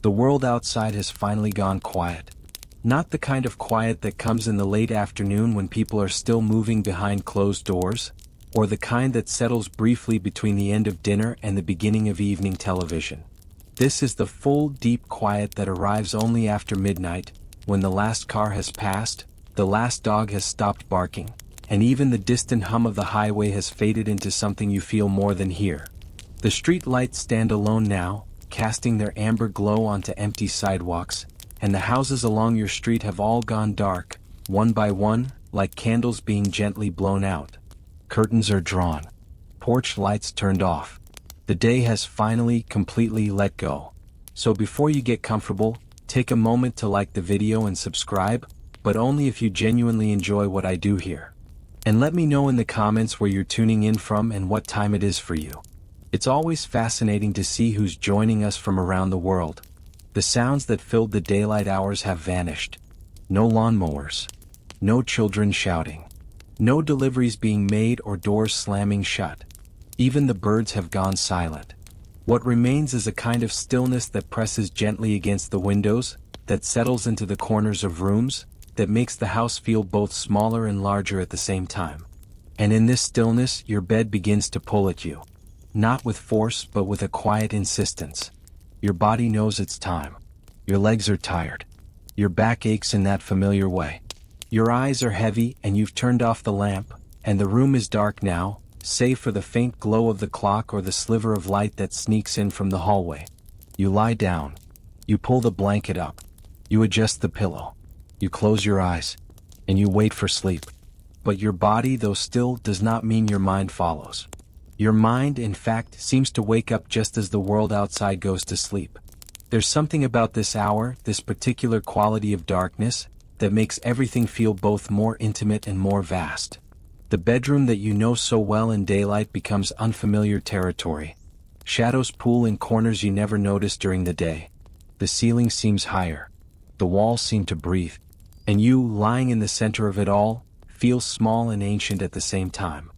The world outside has finally gone quiet. Not the kind of quiet that comes in the late afternoon when people are still moving behind closed doors, or the kind that settles briefly between the end of dinner and the beginning of evening television. This is the full, deep quiet that arrives only after midnight, when the last car has passed, the last dog has stopped barking, and even the distant hum of the highway has faded into something you feel more than hear. The street lights stand alone now, casting their amber glow onto empty sidewalks, and the houses along your street have all gone dark, one by one, like candles being gently blown out. Curtains are drawn. Porch lights turned off. The day has finally, completely let go. So before you get comfortable, take a moment to like the video and subscribe, but only if you genuinely enjoy what I do here. And let me know in the comments where you're tuning in from and what time it is for you. It's always fascinating to see who's joining us from around the world. The sounds that filled the daylight hours have vanished. No lawnmowers. No children shouting. No deliveries being made or doors slamming shut. Even the birds have gone silent. What remains is a kind of stillness that presses gently against the windows, that settles into the corners of rooms, that makes the house feel both smaller and larger at the same time. And in this stillness, your bed begins to pull at you. Not with force, but with a quiet insistence. Your body knows it's time. Your legs are tired. Your back aches in that familiar way. Your eyes are heavy and you've turned off the lamp, and the room is dark now, save for the faint glow of the clock or the sliver of light that sneaks in from the hallway. You lie down. You pull the blanket up. You adjust the pillow. You close your eyes. And you wait for sleep. But your body, though still, does not mean your mind follows. Your mind, in fact, seems to wake up just as the world outside goes to sleep. There's something about this hour, this particular quality of darkness, that makes everything feel both more intimate and more vast. The bedroom that you know so well in daylight becomes unfamiliar territory. Shadows pool in corners you never noticed during the day. The ceiling seems higher. The walls seem to breathe. And you, lying in the center of it all, feel small and ancient at the same time.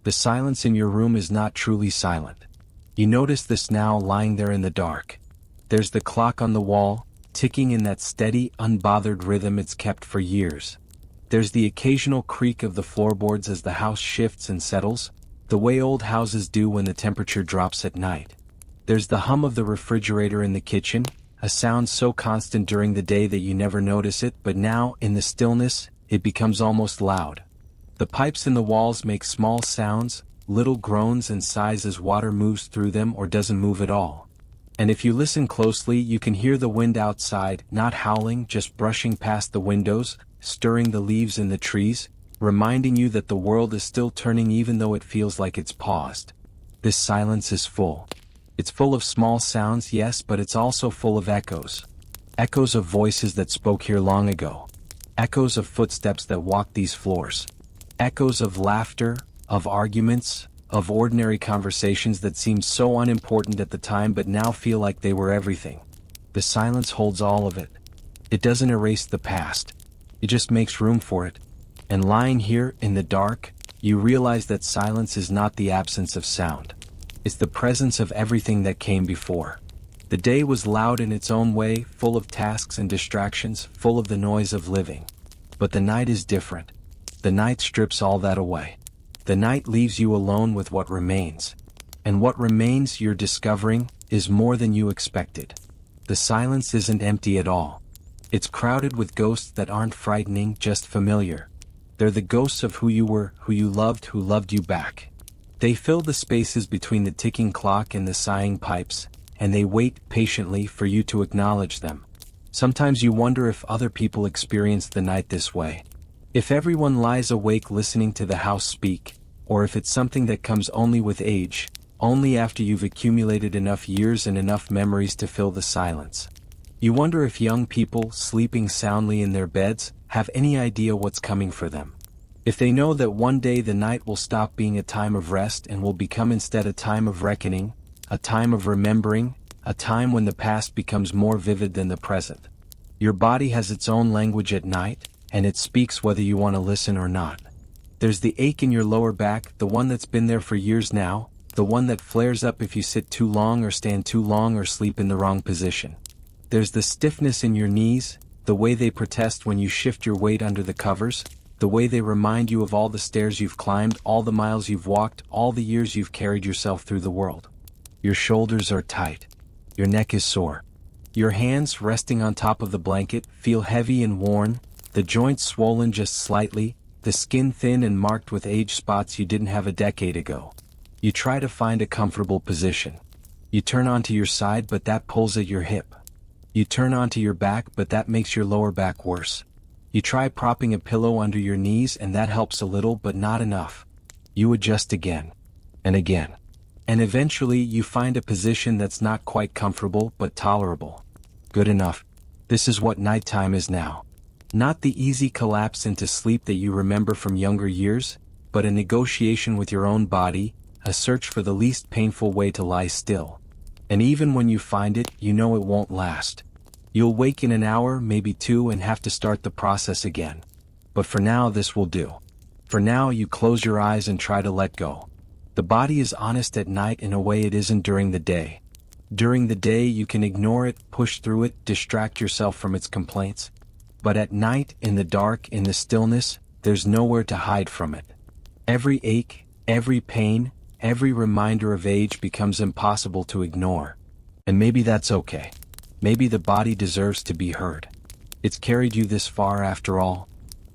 The silence in your room is not truly silent. You notice this now lying there in the dark. There's the clock on the wall, ticking in that steady, unbothered rhythm it's kept for years. There's the occasional creak of the floorboards as the house shifts and settles, the way old houses do when the temperature drops at night. There's the hum of the refrigerator in the kitchen, a sound so constant during the day that you never notice it, but now, in the stillness, it becomes almost loud. The pipes in the walls make small sounds, little groans and sighs as water moves through them or doesn't move at all. And if you listen closely, you can hear the wind outside, not howling, just brushing past the windows, stirring the leaves in the trees, reminding you that the world is still turning even though it feels like it's paused. This silence is full. It's full of small sounds, yes, but it's also full of echoes. Echoes of voices that spoke here long ago. Echoes of footsteps that walk these floors. Echoes of laughter, of arguments, of ordinary conversations that seemed so unimportant at the time but now feel like they were everything. The silence holds all of it. It doesn't erase the past. It just makes room for it. And lying here, in the dark, you realize that silence is not the absence of sound. It's the presence of everything that came before. The day was loud in its own way, full of tasks and distractions, full of the noise of living. But the night is different. The night strips all that away. The night leaves you alone with what remains. And what remains, you're discovering, is more than you expected. The silence isn't empty at all. It's crowded with ghosts that aren't frightening, just familiar. They're the ghosts of who you were, who you loved, who loved you back. They fill the spaces between the ticking clock and the sighing pipes, and they wait patiently for you to acknowledge them. Sometimes you wonder if other people experience the night this way. If everyone lies awake listening to the house speak, or if it's something that comes only with age, only after you've accumulated enough years and enough memories to fill the silence. You wonder if young people, sleeping soundly in their beds, have any idea what's coming for them. If they know that one day the night will stop being a time of rest and will become instead a time of reckoning, a time of remembering, a time when the past becomes more vivid than the present. Your body has its own language at night, and it speaks whether you want to listen or not. There's the ache in your lower back, the one that's been there for years now, the one that flares up if you sit too long or stand too long or sleep in the wrong position. There's the stiffness in your knees, the way they protest when you shift your weight under the covers, the way they remind you of all the stairs you've climbed, all the miles you've walked, all the years you've carried yourself through the world. Your shoulders are tight. Your neck is sore. Your hands, resting on top of the blanket, feel heavy and worn, the joints swollen just slightly, the skin thin and marked with age spots you didn't have a decade ago. You try to find a comfortable position. You turn onto your side, but that pulls at your hip. You turn onto your back, but that makes your lower back worse. You try propping a pillow under your knees, and that helps a little, but not enough. You adjust again. And again. And eventually you find a position that's not quite comfortable, but tolerable. Good enough. This is what nighttime is now. Not the easy collapse into sleep that you remember from younger years, but a negotiation with your own body, a search for the least painful way to lie still. And even when you find it, you know it won't last. You'll wake in an hour, maybe two, and have to start the process again. But for now, this will do. For now, you close your eyes and try to let go. The body is honest at night in a way it isn't during the day. During the day, you can ignore it, push through it, distract yourself from its complaints. But at night, in the dark, in the stillness, there's nowhere to hide from it. Every ache, every pain, every reminder of age becomes impossible to ignore. And maybe that's okay. Maybe the body deserves to be heard. It's carried you this far after all.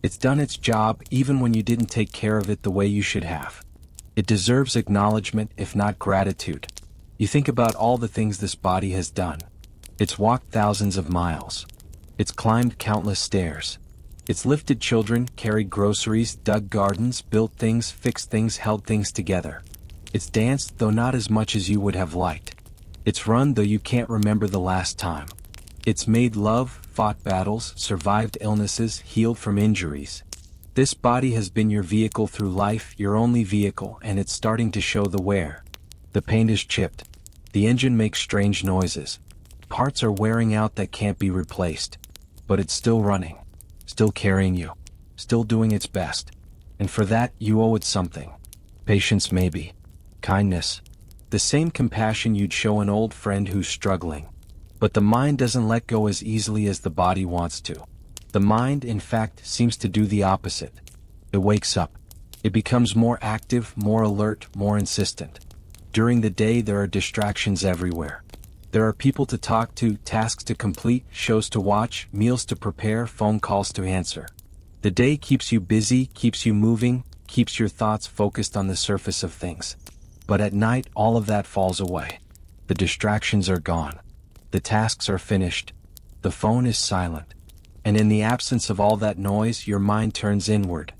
It's done its job even when you didn't take care of it the way you should have. It deserves acknowledgement, if not gratitude. You think about all the things this body has done. It's walked thousands of miles. It's climbed countless stairs. It's lifted children, carried groceries, dug gardens, built things, fixed things, held things together. It's danced, though not as much as you would have liked. It's run, though you can't remember the last time. It's made love, fought battles, survived illnesses, healed from injuries. This body has been your vehicle through life, your only vehicle, and it's starting to show the wear. The paint is chipped. The engine makes strange noises. Parts are wearing out that can't be replaced. But it's still running. Still carrying you. Still doing its best. And for that, you owe it something. Patience maybe. Kindness. The same compassion you'd show an old friend who's struggling. But the mind doesn't let go as easily as the body wants to. The mind, in fact, seems to do the opposite. It wakes up. It becomes more active, more alert, more insistent. During the day, there are distractions everywhere. There are people to talk to, tasks to complete, shows to watch, meals to prepare, phone calls to answer. The day keeps you busy, keeps you moving, keeps your thoughts focused on the surface of things. But at night, all of that falls away. The distractions are gone. The tasks are finished. The phone is silent. And in the absence of all that noise, your mind turns inward.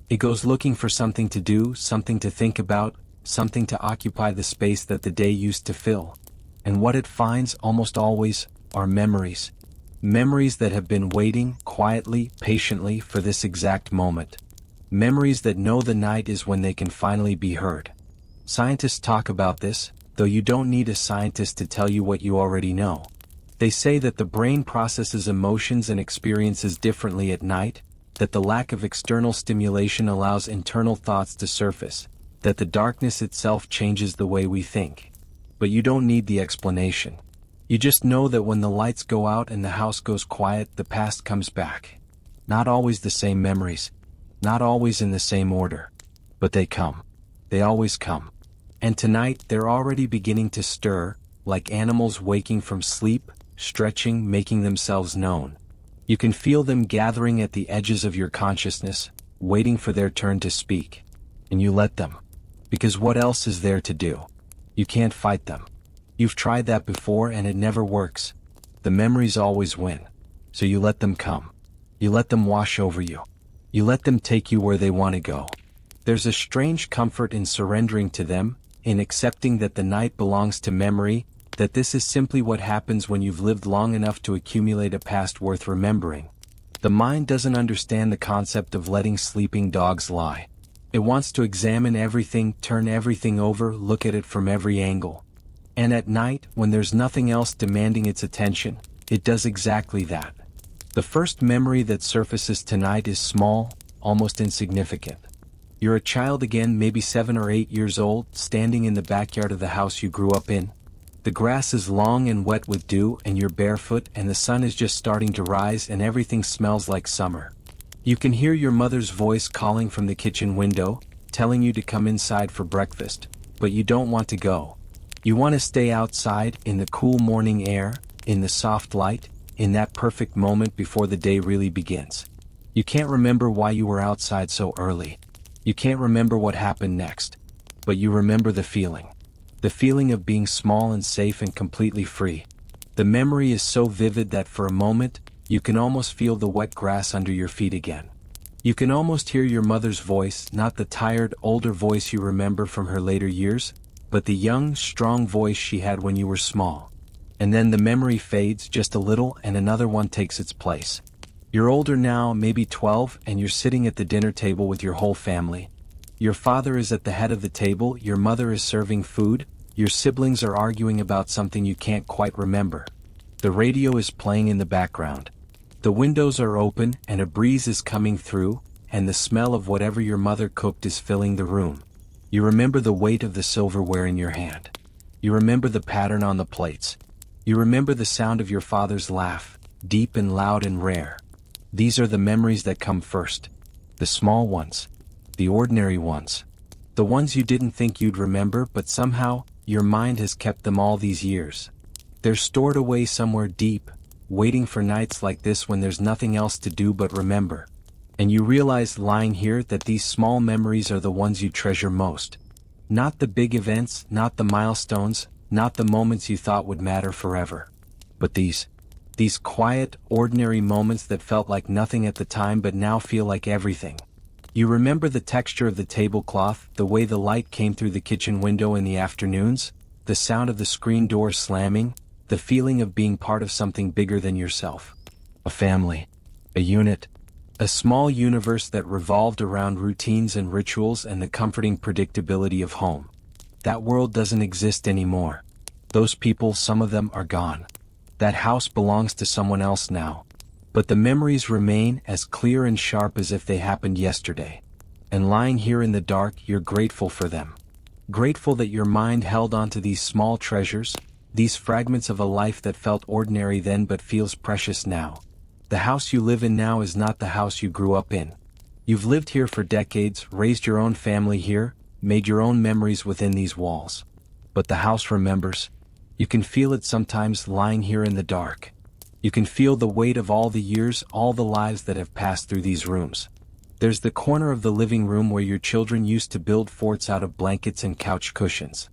It goes looking for something to do, something to think about, something to occupy the space that the day used to fill. And what it finds, almost always, are memories. Memories that have been waiting, quietly, patiently, for this exact moment. Memories that know the night is when they can finally be heard. Scientists talk about this, though you don't need a scientist to tell you what you already know. They say that the brain processes emotions and experiences differently at night, that the lack of external stimulation allows internal thoughts to surface, that the darkness itself changes the way we think. But you don't need the explanation. You just know that when the lights go out and the house goes quiet, the past comes back. Not always the same memories, not always in the same order, but they come. They always come. And tonight they're already beginning to stir, like animals waking from sleep, stretching, making themselves known. You can feel them gathering at the edges of your consciousness, waiting for their turn to speak. And you let them. Because what else is there to do? You can't fight them. You've tried that before and it never works. The memories always win. So you let them come. You let them wash over you. You let them take you where they want to go. There's a strange comfort in surrendering to them, in accepting that the night belongs to memory, that this is simply what happens when you've lived long enough to accumulate a past worth remembering. The mind doesn't understand the concept of letting sleeping dogs lie. It wants to examine everything, turn everything over, look at it from every angle. And at night, when there's nothing else demanding its attention, it does exactly that. The first memory that surfaces tonight is small, almost insignificant. You're a child again, maybe 7 or 8 years old, standing in the backyard of the house you grew up in. The grass is long and wet with dew and you're barefoot and the sun is just starting to rise and everything smells like summer. You can hear your mother's voice calling from the kitchen window, telling you to come inside for breakfast, but you don't want to go. You want to stay outside, in the cool morning air, in the soft light, in that perfect moment before the day really begins. You can't remember why you were outside so early. You can't remember what happened next. But you remember the feeling. The feeling of being small and safe and completely free. The memory is so vivid that for a moment, you can almost feel the wet grass under your feet again. You can almost hear your mother's voice, not the tired, older voice you remember from her later years, but the young, strong voice she had when you were small. And then the memory fades just a little and another one takes its place. You're older now, maybe 12, and you're sitting at the dinner table with your whole family. Your father is at the head of the table, your mother is serving food, your siblings are arguing about something you can't quite remember. The radio is playing in the background. The windows are open and a breeze is coming through, and the smell of whatever your mother cooked is filling the room. You remember the weight of the silverware in your hand. You remember the pattern on the plates. You remember the sound of your father's laugh, deep and loud and rare. These are the memories that come first. The small ones. The ordinary ones. The ones you didn't think you'd remember, but somehow, your mind has kept them all these years. They're stored away somewhere deep, waiting for nights like this when there's nothing else to do but remember. And you realize lying here that these small memories are the ones you treasure most. Not the big events, not the milestones, not the moments you thought would matter forever. But these quiet, ordinary moments that felt like nothing at the time but now feel like everything. You remember the texture of the tablecloth, the way the light came through the kitchen window in the afternoons, the sound of the screen door slamming, the feeling of being part of something bigger than yourself. A family. A unit. A small universe that revolved around routines and rituals and the comforting predictability of home. That world doesn't exist anymore. Those people, some of them, are gone. That house belongs to someone else now. But the memories remain as clear and sharp as if they happened yesterday. And lying here in the dark, you're grateful for them. Grateful that your mind held on to these small treasures, these fragments of a life that felt ordinary then but feels precious now. The house you live in now is not the house you grew up in. You've lived here for decades, raised your own family here, made your own memories within these walls. But the house remembers. You can feel it sometimes lying here in the dark. You can feel the weight of all the years, all the lives that have passed through these rooms. There's the corner of the living room where your children used to build forts out of blankets and couch cushions.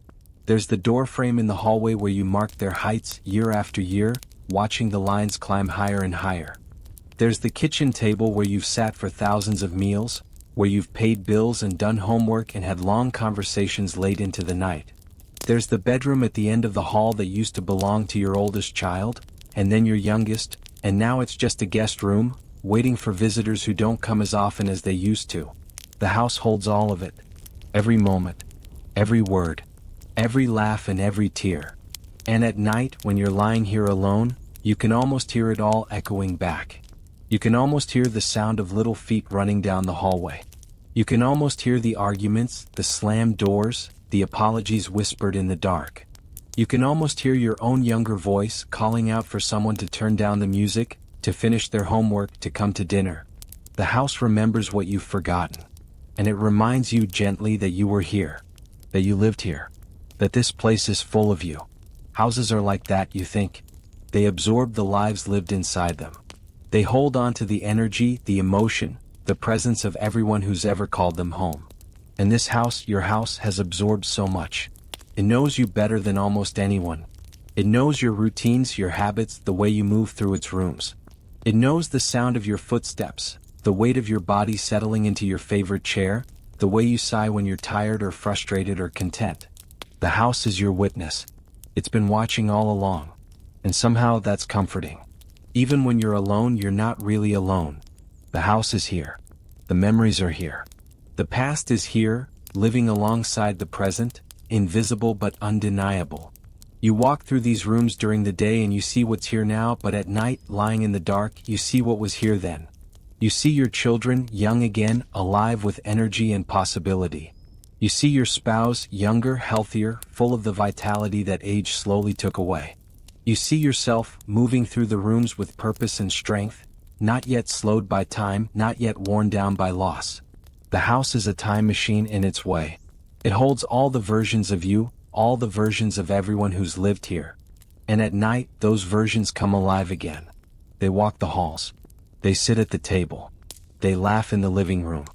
There's the door frame in the hallway where you marked their heights year after year, watching the lines climb higher and higher. There's the kitchen table where you've sat for thousands of meals, where you've paid bills and done homework and had long conversations late into the night. There's the bedroom at the end of the hall that used to belong to your oldest child, and then your youngest, and now it's just a guest room, waiting for visitors who don't come as often as they used to. The house holds all of it. Every moment. Every word. Every laugh and every tear. And at night, when you're lying here alone, you can almost hear it all echoing back. You can almost hear the sound of little feet running down the hallway. You can almost hear the arguments, the slammed doors, the apologies whispered in the dark. You can almost hear your own younger voice calling out for someone to turn down the music, to finish their homework, to come to dinner. The house remembers what you've forgotten. And it reminds you gently that you were here. That you lived here. That this place is full of you. Houses are like that, you think. They absorb the lives lived inside them. They hold on to the energy, the emotion, the presence of everyone who's ever called them home. And this house, your house, has absorbed so much. It knows you better than almost anyone. It knows your routines, your habits, the way you move through its rooms. It knows the sound of your footsteps, the weight of your body settling into your favorite chair, the way you sigh when you're tired or frustrated or content. The house is your witness. It's been watching all along. And somehow that's comforting. Even when you're alone, you're not really alone. The house is here. The memories are here. The past is here, living alongside the present, invisible but undeniable. You walk through these rooms during the day and you see what's here now, but at night, lying in the dark, you see what was here then. You see your children, young again, alive with energy and possibility. You see your spouse, younger, healthier, full of the vitality that age slowly took away. You see yourself, moving through the rooms with purpose and strength, not yet slowed by time, not yet worn down by loss. The house is a time machine in its way. It holds all the versions of you, all the versions of everyone who's lived here. And at night, those versions come alive again. They walk the halls. They sit at the table. They laugh in the living room.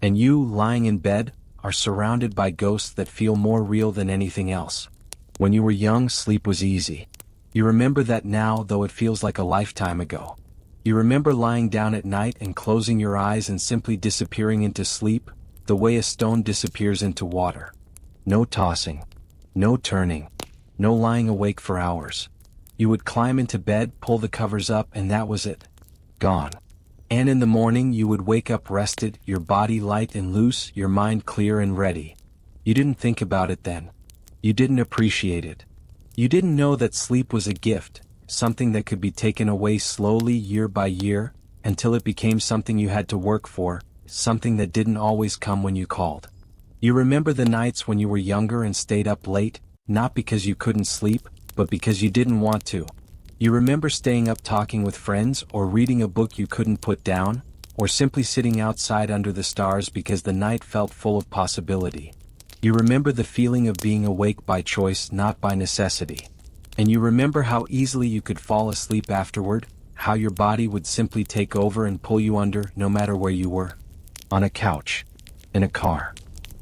And you, lying in bed, are surrounded by ghosts that feel more real than anything else. When you were young, sleep was easy. You remember that now, though it feels like a lifetime ago. You remember lying down at night and closing your eyes and simply disappearing into sleep, the way a stone disappears into water. No tossing. No turning. No lying awake for hours. You would climb into bed, pull the covers up, and that was it. Gone. And in the morning you would wake up rested, your body light and loose, your mind clear and ready. You didn't think about it then. You didn't appreciate it. You didn't know that sleep was a gift, something that could be taken away slowly year by year, until it became something you had to work for, something that didn't always come when you called. You remember the nights when you were younger and stayed up late, not because you couldn't sleep, but because you didn't want to. You remember staying up talking with friends or reading a book you couldn't put down, or simply sitting outside under the stars because the night felt full of possibility. You remember the feeling of being awake by choice, not by necessity. And you remember how easily you could fall asleep afterward, how your body would simply take over and pull you under no matter where you were. On a couch. In a car.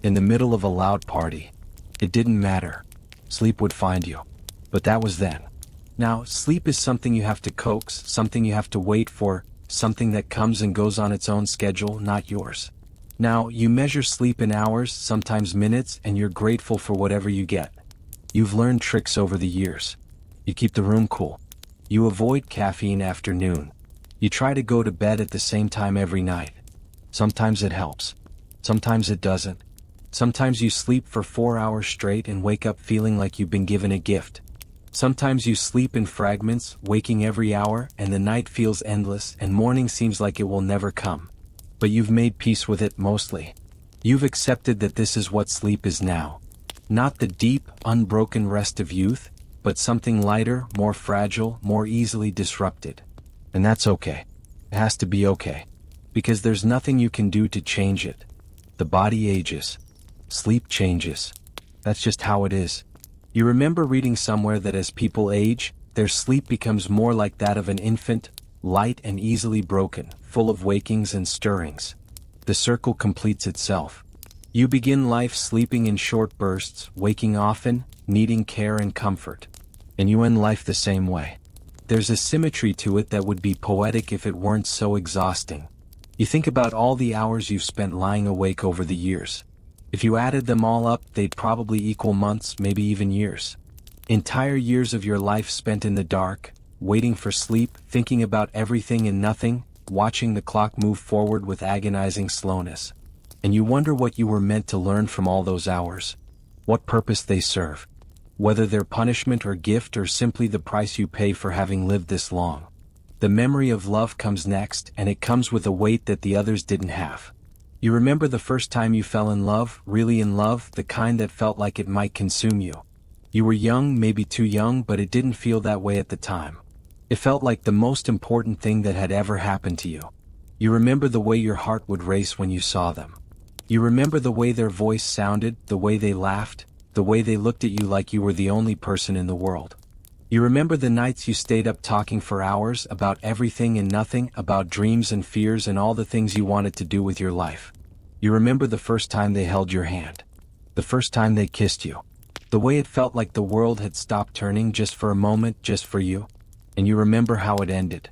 In the middle of a loud party. It didn't matter. Sleep would find you. But that was then. Now, sleep is something you have to coax, something you have to wait for, something that comes and goes on its own schedule, not yours. Now, you measure sleep in hours, sometimes minutes, and you're grateful for whatever you get. You've learned tricks over the years. You keep the room cool. You avoid caffeine after noon. You try to go to bed at the same time every night. Sometimes it helps. Sometimes it doesn't. Sometimes you sleep for 4 hours straight and wake up feeling like you've been given a gift. Sometimes you sleep in fragments, waking every hour, and the night feels endless and morning seems like it will never come. But you've made peace with it mostly. You've accepted that this is what sleep is now. Not the deep, unbroken rest of youth, but something lighter, more fragile, more easily disrupted. And that's okay. It has to be okay. Because there's nothing you can do to change it. The body ages. Sleep changes. That's just how it is. You remember reading somewhere that as people age, their sleep becomes more like that of an infant, light and easily broken, full of wakings and stirrings. The circle completes itself. You begin life sleeping in short bursts, waking often, needing care and comfort. And you end life the same way. There's a symmetry to it that would be poetic if it weren't so exhausting. You think about all the hours you've spent lying awake over the years. If you added them all up, they'd probably equal months, maybe even years. Entire years of your life spent in the dark, waiting for sleep, thinking about everything and nothing, watching the clock move forward with agonizing slowness. And you wonder what you were meant to learn from all those hours. What purpose they serve. Whether they're punishment or gift or simply the price you pay for having lived this long. The memory of love comes next, and it comes with a weight that the others didn't have. You remember the first time you fell in love, really in love, the kind that felt like it might consume you. You were young, maybe too young, but it didn't feel that way at the time. It felt like the most important thing that had ever happened to you. You remember the way your heart would race when you saw them. You remember the way their voice sounded, the way they laughed, the way they looked at you like you were the only person in the world. You remember the nights you stayed up talking for hours about everything and nothing, about dreams and fears and all the things you wanted to do with your life. You remember the first time they held your hand. The first time they kissed you. The way it felt like the world had stopped turning just for a moment, just for you. And you remember how it ended.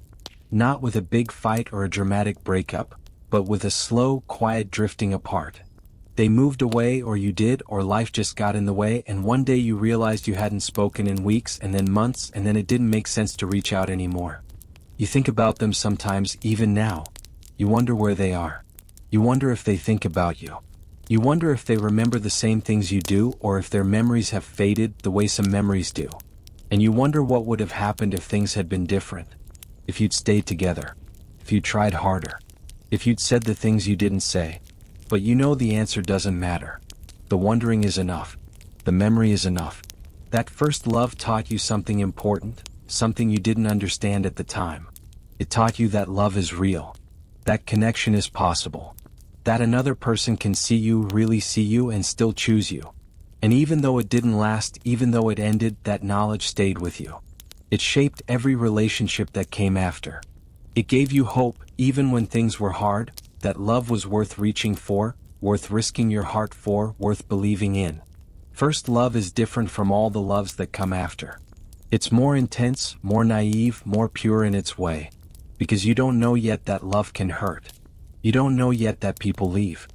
Not with a big fight or a dramatic breakup, but with a slow, quiet drifting apart. They moved away, or you did, or life just got in the way, and one day you realized you hadn't spoken in weeks and then months, and then it didn't make sense to reach out anymore. You think about them sometimes, even now. You wonder where they are. You wonder if they think about you. You wonder if they remember the same things you do, or if their memories have faded the way some memories do. And you wonder what would have happened if things had been different. If you'd stayed together. If you'd tried harder. If you'd said the things you didn't say. But you know the answer doesn't matter. The wondering is enough. The memory is enough. That first love taught you something important, something you didn't understand at the time. It taught you that love is real. That connection is possible. That another person can see you, really see you, and still choose you. And even though it didn't last, even though it ended, that knowledge stayed with you. It shaped every relationship that came after. It gave you hope, even when things were hard, that love was worth reaching for, worth risking your heart for, worth believing in. First love is different from all the loves that come after. It's more intense, more naive, more pure in its way. Because you don't know yet that love can hurt. You don't know yet that people leave.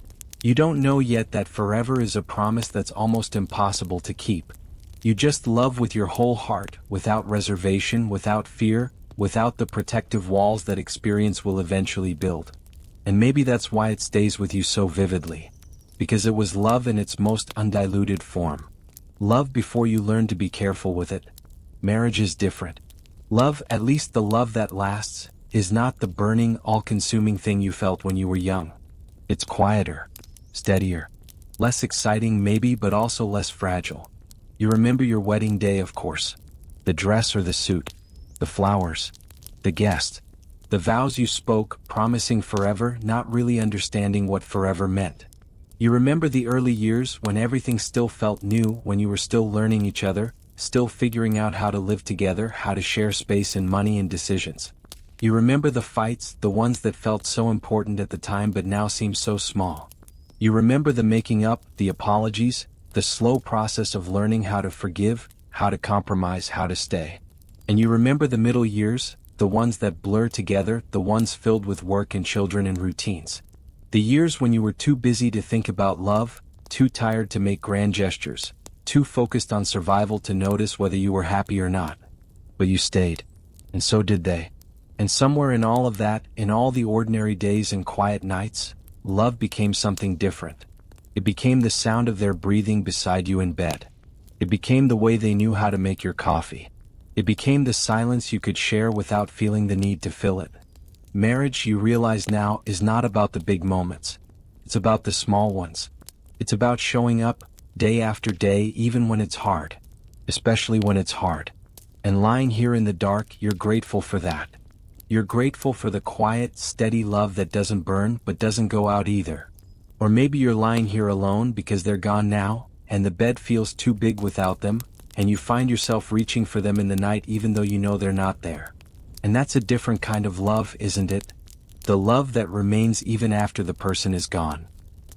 You don't know yet that forever is a promise that's almost impossible to keep. You just love with your whole heart, without reservation, without fear, without the protective walls that experience will eventually build. And maybe that's why it stays with you so vividly. Because it was love in its most undiluted form. Love before you learn to be careful with it. Marriage is different. Love, at least the love that lasts, is not the burning, all-consuming thing you felt when you were young. It's quieter, steadier, less exciting maybe, but also less fragile. You remember your wedding day, of course. The dress or the suit, the flowers, the guest, the vows you spoke, promising forever, not really understanding what forever meant. You remember the early years when everything still felt new, when you were still learning each other, still figuring out how to live together, how to share space and money and decisions. You remember the fights, the ones that felt so important at the time but now seem so small. You remember the making up, the apologies, the slow process of learning how to forgive, how to compromise, how to stay. And you remember the middle years, the ones that blur together, the ones filled with work and children and routines. The years when you were too busy to think about love, too tired to make grand gestures, too focused on survival to notice whether you were happy or not. But you stayed. And so did they. And somewhere in all of that, in all the ordinary days and quiet nights, love became something different. It became the sound of their breathing beside you in bed. It became the way they knew how to make your coffee. It became the silence you could share without feeling the need to fill it. Marriage, you realize now, is not about the big moments. It's about the small ones. It's about showing up, day after day, even when it's hard. Especially when it's hard. And lying here in the dark, you're grateful for that. You're grateful for the quiet, steady love that doesn't burn, but doesn't go out either. Or maybe you're lying here alone because they're gone now, and the bed feels too big without them, and you find yourself reaching for them in the night even though you know they're not there. And that's a different kind of love, isn't it? The love that remains even after the person is gone.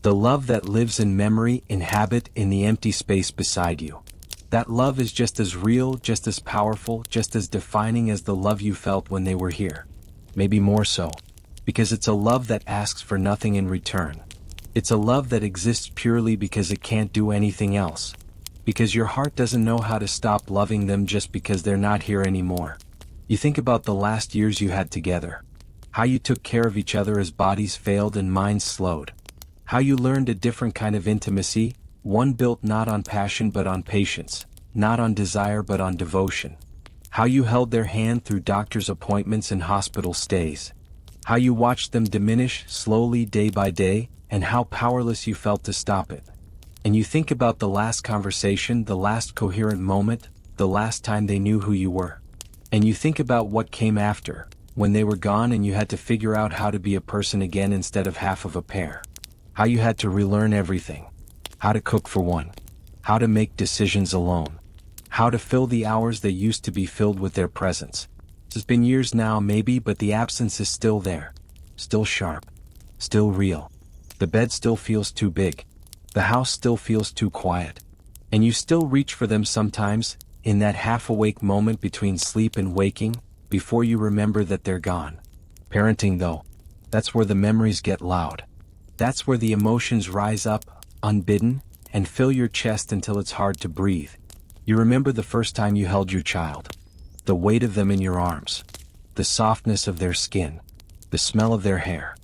The love that lives in memory, in habit, in the empty space beside you. That love is just as real, just as powerful, just as defining as the love you felt when they were here. Maybe more so. Because it's a love that asks for nothing in return. It's a love that exists purely because it can't do anything else. Because your heart doesn't know how to stop loving them just because they're not here anymore. You think about the last years you had together. How you took care of each other as bodies failed and minds slowed. How you learned a different kind of intimacy, one built not on passion but on patience, not on desire but on devotion. How you held their hand through doctor's appointments and hospital stays. How you watched them diminish slowly day by day, and how powerless you felt to stop it. And you think about the last conversation, the last coherent moment, the last time they knew who you were. And you think about what came after, when they were gone and you had to figure out how to be a person again instead of half of a pair. How you had to relearn everything. How to cook for one. How to make decisions alone. How to fill the hours that used to be filled with their presence. It's been years now maybe, but the absence is still there. Still sharp. Still real. The bed still feels too big. The house still feels too quiet. And you still reach for them sometimes, in that half-awake moment between sleep and waking, before you remember that they're gone. Parenting though, that's where the memories get loud. That's where the emotions rise up, unbidden, and fill your chest until it's hard to breathe. You remember the first time you held your child. The weight of them in your arms. The softness of their skin. The smell of their hair.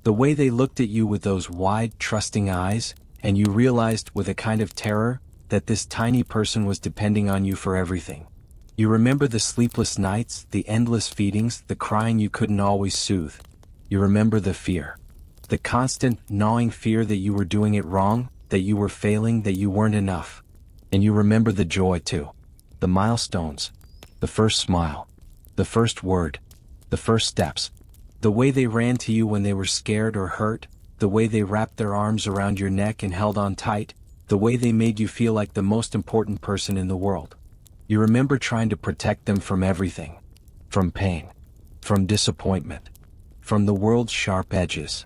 The way they looked at you with those wide, trusting eyes, and you realized with a kind of terror that this tiny person was depending on you for everything. You remember the sleepless nights, the endless feedings, the crying you couldn't always soothe. You remember the fear. The constant, gnawing fear that you were doing it wrong, that you were failing, that you weren't enough. And you remember the joy too. The milestones. The first smile. The first word. The first steps. The way they ran to you when they were scared or hurt. The way they wrapped their arms around your neck and held on tight. The way they made you feel like the most important person in the world. You remember trying to protect them from everything. From pain. From disappointment. From the world's sharp edges.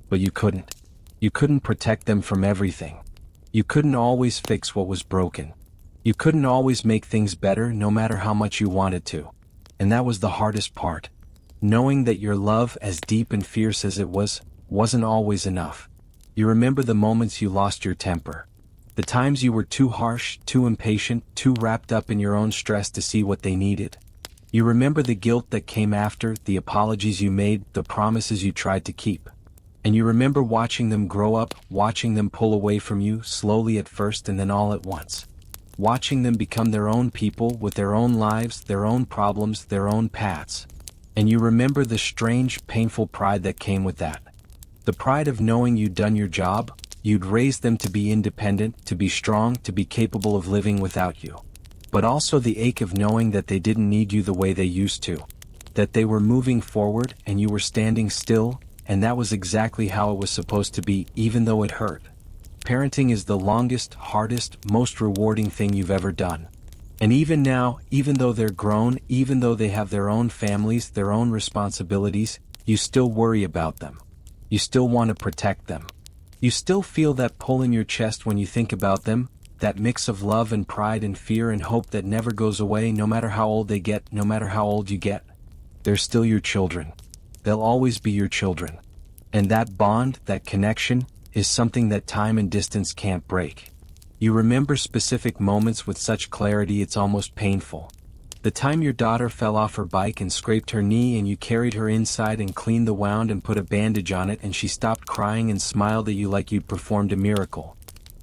But you couldn't. You couldn't protect them from everything. You couldn't always fix what was broken. You couldn't always make things better no matter how much you wanted to. And that was the hardest part. Knowing that your love, as deep and fierce as it was, wasn't always enough. You remember the moments you lost your temper. The times you were too harsh, too impatient, too wrapped up in your own stress to see what they needed. You remember the guilt that came after, the apologies you made, the promises you tried to keep. And you remember watching them grow up, watching them pull away from you, slowly at first and then all at once. Watching them become their own people, with their own lives, their own problems, their own paths. And you remember the strange, painful pride that came with that. The pride of knowing you'd done your job, you'd raised them to be independent, to be strong, to be capable of living without you. But also the ache of knowing that they didn't need you the way they used to. That they were moving forward and you were standing still, and that was exactly how it was supposed to be, even though it hurt. Parenting is the longest, hardest, most rewarding thing you've ever done. And even now, even though they're grown, even though they have their own families, their own responsibilities, you still worry about them. You still want to protect them. You still feel that pull in your chest when you think about them, that mix of love and pride and fear and hope that never goes away no matter how old they get, no matter how old you get. They're still your children. They'll always be your children. And that bond, that connection, is something that time and distance can't break. You remember specific moments with such clarity it's almost painful. The time your daughter fell off her bike and scraped her knee and you carried her inside and cleaned the wound and put a bandage on it and she stopped crying and smiled at you like you'd performed a miracle.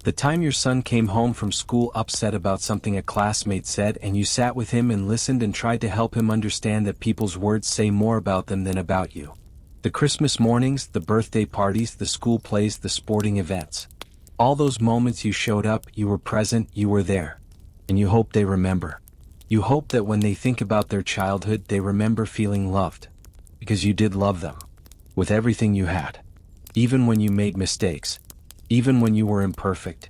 The time your son came home from school upset about something a classmate said and you sat with him and listened and tried to help him understand that people's words say more about them than about you. The Christmas mornings, the birthday parties, the school plays, the sporting events. All those moments you showed up, you were present, you were there. And you hope they remember. You hope that when they think about their childhood, they remember feeling loved. Because you did love them. With everything you had. Even when you made mistakes. Even when you were imperfect.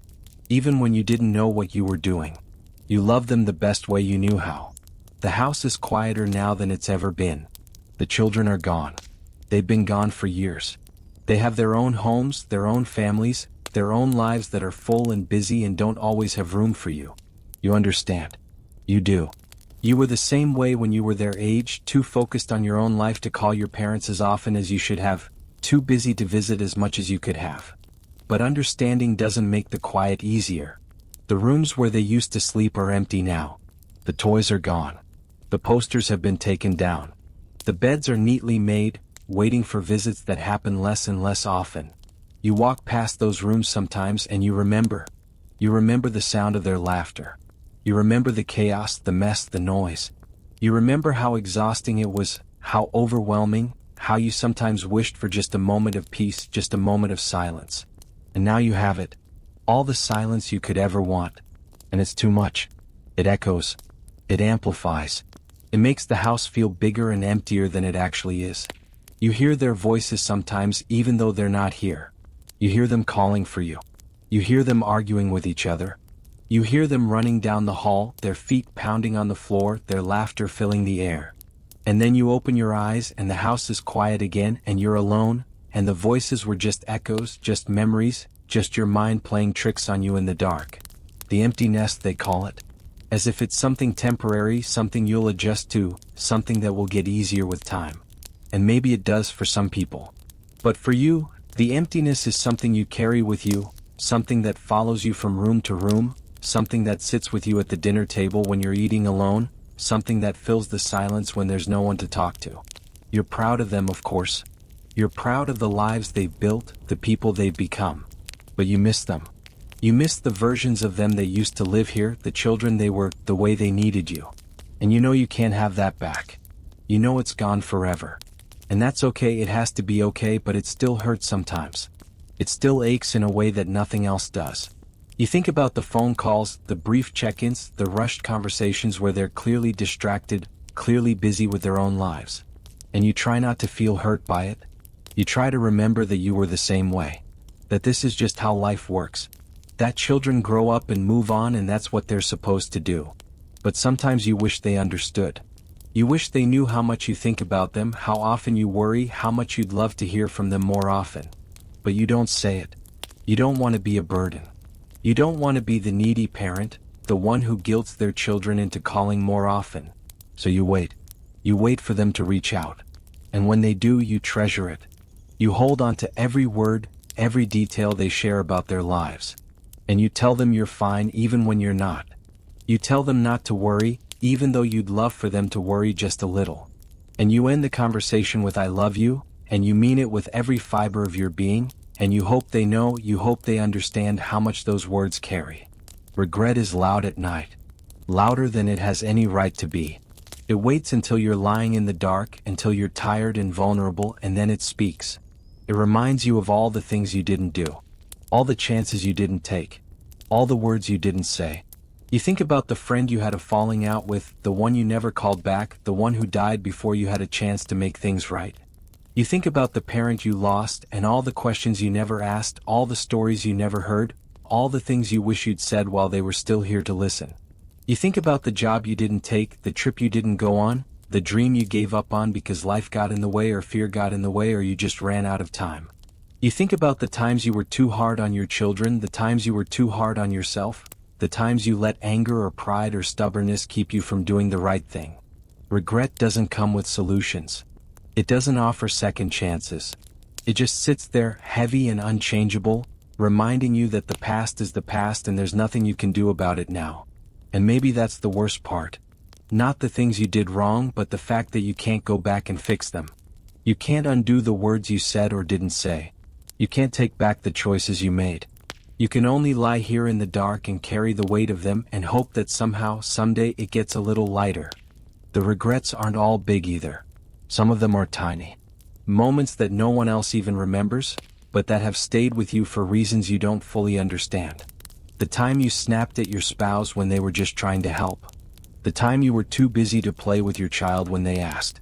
Even when you didn't know what you were doing. You loved them the best way you knew how. The house is quieter now than it's ever been. The children are gone. They've been gone for years. They have their own homes, their own families, their own lives that are full and busy and don't always have room for you. You understand. You do. You were the same way when you were their age, too focused on your own life to call your parents as often as you should have, too busy to visit as much as you could have. But understanding doesn't make the quiet easier. The rooms where they used to sleep are empty now. The toys are gone. The posters have been taken down. The beds are neatly made, waiting for visits that happen less and less often. You walk past those rooms sometimes and you remember. You remember the sound of their laughter. You remember the chaos, the mess, the noise. You remember how exhausting it was, how overwhelming, how you sometimes wished for just a moment of peace, just a moment of silence. And now you have it. All the silence you could ever want. And it's too much. It echoes. It amplifies. It makes the house feel bigger and emptier than it actually is. You hear their voices sometimes even though they're not here. You hear them calling for you. You hear them arguing with each other. You hear them running down the hall, their feet pounding on the floor, their laughter filling the air. And then you open your eyes and the house is quiet again and you're alone, and the voices were just echoes, just memories, just your mind playing tricks on you in the dark. The empty nest, they call it. As if it's something temporary, something you'll adjust to, something that will get easier with time. And maybe it does for some people. But for you, the emptiness is something you carry with you, something that follows you from room to room, something that sits with you at the dinner table when you're eating alone, something that fills the silence when there's no one to talk to. You're proud of them, of course. You're proud of the lives they've built, the people they've become. But you miss them. You miss the versions of them that used to live here, the children they were, the way they needed you. And you know you can't have that back. You know it's gone forever. And that's okay, it has to be okay, but it still hurts sometimes. It still aches in a way that nothing else does. You think about the phone calls, the brief check-ins, the rushed conversations where they're clearly distracted, clearly busy with their own lives. And you try not to feel hurt by it. You try to remember that you were the same way. That this is just how life works. That children grow up and move on and that's what they're supposed to do. But sometimes you wish they understood. You wish they knew how much you think about them, how often you worry, how much you'd love to hear from them more often. But you don't say it. You don't want to be a burden. You don't want to be the needy parent, the one who guilts their children into calling more often. So you wait. You wait for them to reach out. And when they do, you treasure it. You hold on to every word, every detail they share about their lives. And you tell them you're fine even when you're not. You tell them not to worry, even though you'd love for them to worry just a little. And you end the conversation with "I love you," and you mean it with every fiber of your being, and you hope they know, you hope they understand how much those words carry. Regret is loud at night. Louder than it has any right to be. It waits until you're lying in the dark, until you're tired and vulnerable, and then it speaks. It reminds you of all the things you didn't do. All the chances you didn't take. All the words you didn't say. You think about the friend you had a falling out with, the one you never called back, the one who died before you had a chance to make things right. You think about the parent you lost and all the questions you never asked, all the stories you never heard, all the things you wish you'd said while they were still here to listen. You think about the job you didn't take, the trip you didn't go on, the dream you gave up on because life got in the way or fear got in the way or you just ran out of time. You think about the times you were too hard on your children, the times you were too hard on yourself, the times you let anger or pride or stubbornness keep you from doing the right thing. Regret doesn't come with solutions. It doesn't offer second chances. It just sits there, heavy and unchangeable, reminding you that the past is the past and there's nothing you can do about it now. And maybe that's the worst part. Not the things you did wrong, but the fact that you can't go back and fix them. You can't undo the words you said or didn't say. You can't take back the choices you made. You can only lie here in the dark and carry the weight of them and hope that somehow, someday it gets a little lighter. The regrets aren't all big either. Some of them are tiny. Moments that no one else even remembers, but that have stayed with you for reasons you don't fully understand. The time you snapped at your spouse when they were just trying to help. The time you were too busy to play with your child when they asked.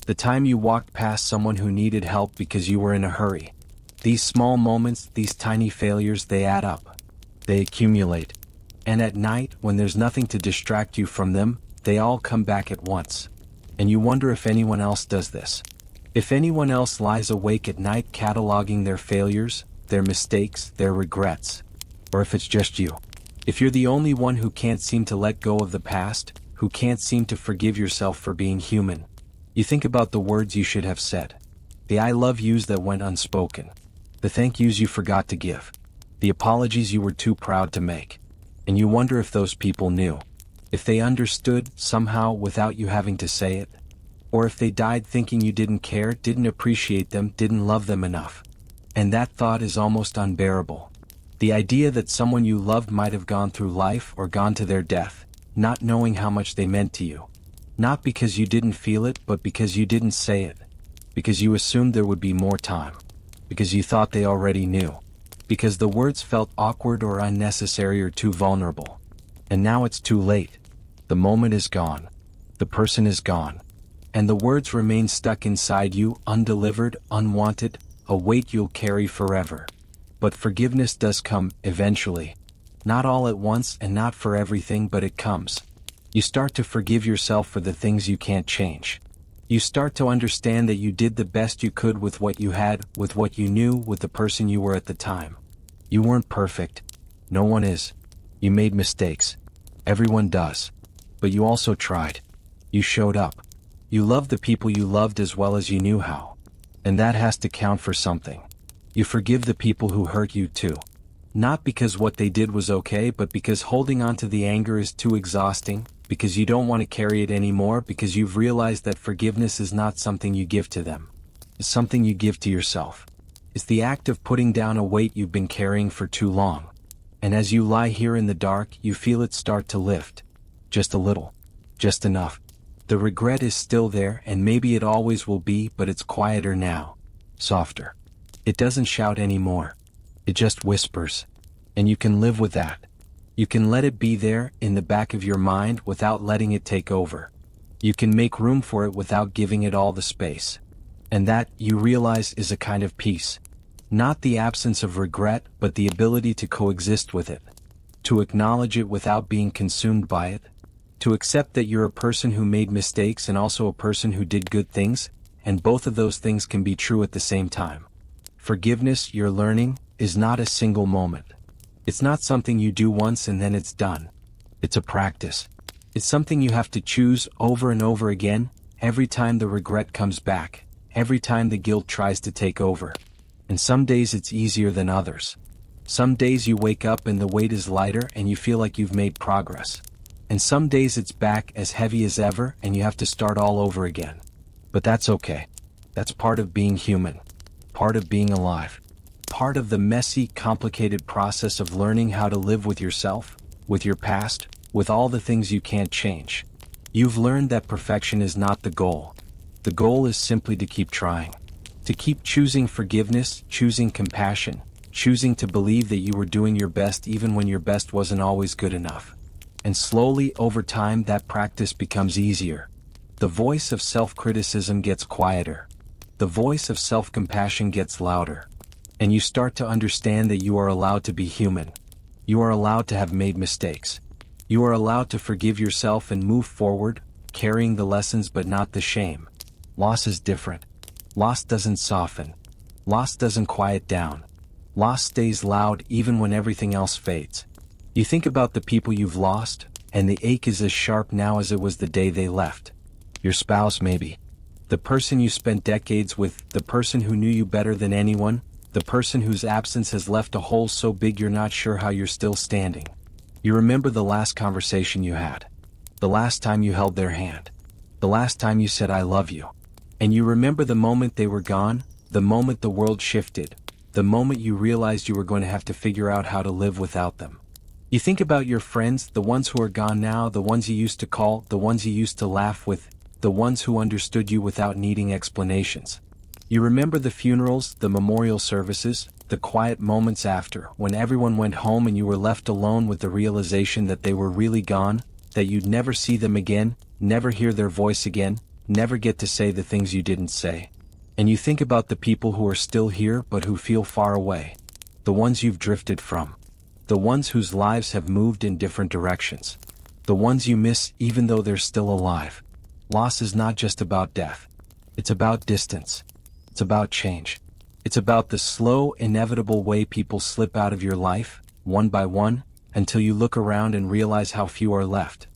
The time you walked past someone who needed help because you were in a hurry. These small moments, these tiny failures, they add up. They accumulate. And at night, when there's nothing to distract you from them, they all come back at once. And you wonder if anyone else does this. If anyone else lies awake at night cataloging their failures, their mistakes, their regrets. Or if it's just you. If you're the only one who can't seem to let go of the past, who can't seem to forgive yourself for being human. You think about the words you should have said. The "I love yous" that went unspoken. The thank yous you forgot to give. The apologies you were too proud to make. And you wonder if those people knew. If they understood, somehow, without you having to say it. Or if they died thinking you didn't care, didn't appreciate them, didn't love them enough. And that thought is almost unbearable. The idea that someone you loved might have gone through life or gone to their death, not knowing how much they meant to you. Not because you didn't feel it, but because you didn't say it. Because you assumed there would be more time. Because you thought they already knew. Because the words felt awkward or unnecessary or too vulnerable. And now it's too late. The moment is gone. The person is gone. And the words remain stuck inside you, undelivered, unwanted, a weight you'll carry forever. But forgiveness does come, eventually. Not all at once and not for everything, but it comes. You start to forgive yourself for the things you can't change. You start to understand that you did the best you could with what you had, with what you knew, with the person you were at the time. You weren't perfect. No one is. You made mistakes. Everyone does. But you also tried. You showed up. You loved the people you loved as well as you knew how. And that has to count for something. You forgive the people who hurt you too. Not because what they did was okay, but because holding on to the anger is too exhausting, because you don't want to carry it anymore, because you've realized that forgiveness is not something you give to them. It's something you give to yourself. It's the act of putting down a weight you've been carrying for too long. And as you lie here in the dark, you feel it start to lift. Just a little. Just enough. The regret is still there, and maybe it always will be, but it's quieter now. Softer. It doesn't shout anymore. It just whispers. And you can live with that. You can let it be there in the back of your mind without letting it take over. You can make room for it without giving it all the space. And that, you realize, is a kind of peace. Not the absence of regret, but the ability to coexist with it. To acknowledge it without being consumed by it. To accept that you're a person who made mistakes and also a person who did good things, and both of those things can be true at the same time. Forgiveness, you're learning, is not a single moment. It's not something you do once and then it's done. It's a practice. It's something you have to choose over and over again, every time the regret comes back, every time the guilt tries to take over. And some days it's easier than others. Some days you wake up and the weight is lighter and you feel like you've made progress. And some days it's back as heavy as ever and you have to start all over again. But that's okay. That's part of being human. Part of being alive. Part of the messy, complicated process of learning how to live with yourself, with your past, with all the things you can't change. You've learned that perfection is not the goal. The goal is simply to keep trying. To keep choosing forgiveness, choosing compassion, choosing to believe that you were doing your best even when your best wasn't always good enough. And slowly, over time, that practice becomes easier. The voice of self-criticism gets quieter. The voice of self-compassion gets louder. And you start to understand that you are allowed to be human. You are allowed to have made mistakes. You are allowed to forgive yourself and move forward, carrying the lessons but not the shame. Loss is different. Loss doesn't soften. Loss doesn't quiet down. Loss stays loud even when everything else fades. You think about the people you've lost, and the ache is as sharp now as it was the day they left. Your spouse maybe. The person you spent decades with, the person who knew you better than anyone, the person whose absence has left a hole so big you're not sure how you're still standing. You remember the last conversation you had. The last time you held their hand. The last time you said I love you. And you remember the moment they were gone, the moment the world shifted, the moment you realized you were going to have to figure out how to live without them. You think about your friends, the ones who are gone now, the ones you used to call, the ones you used to laugh with, the ones who understood you without needing explanations. You remember the funerals, the memorial services, the quiet moments after, when everyone went home and you were left alone with the realization that they were really gone, that you'd never see them again, never hear their voice again, never get to say the things you didn't say. And you think about the people who are still here but who feel far away. The ones you've drifted from. The ones whose lives have moved in different directions. The ones you miss even though they're still alive. Loss is not just about death. It's about distance. It's about change. It's about the slow, inevitable way people slip out of your life, one by one, until you look around and realize how few are left.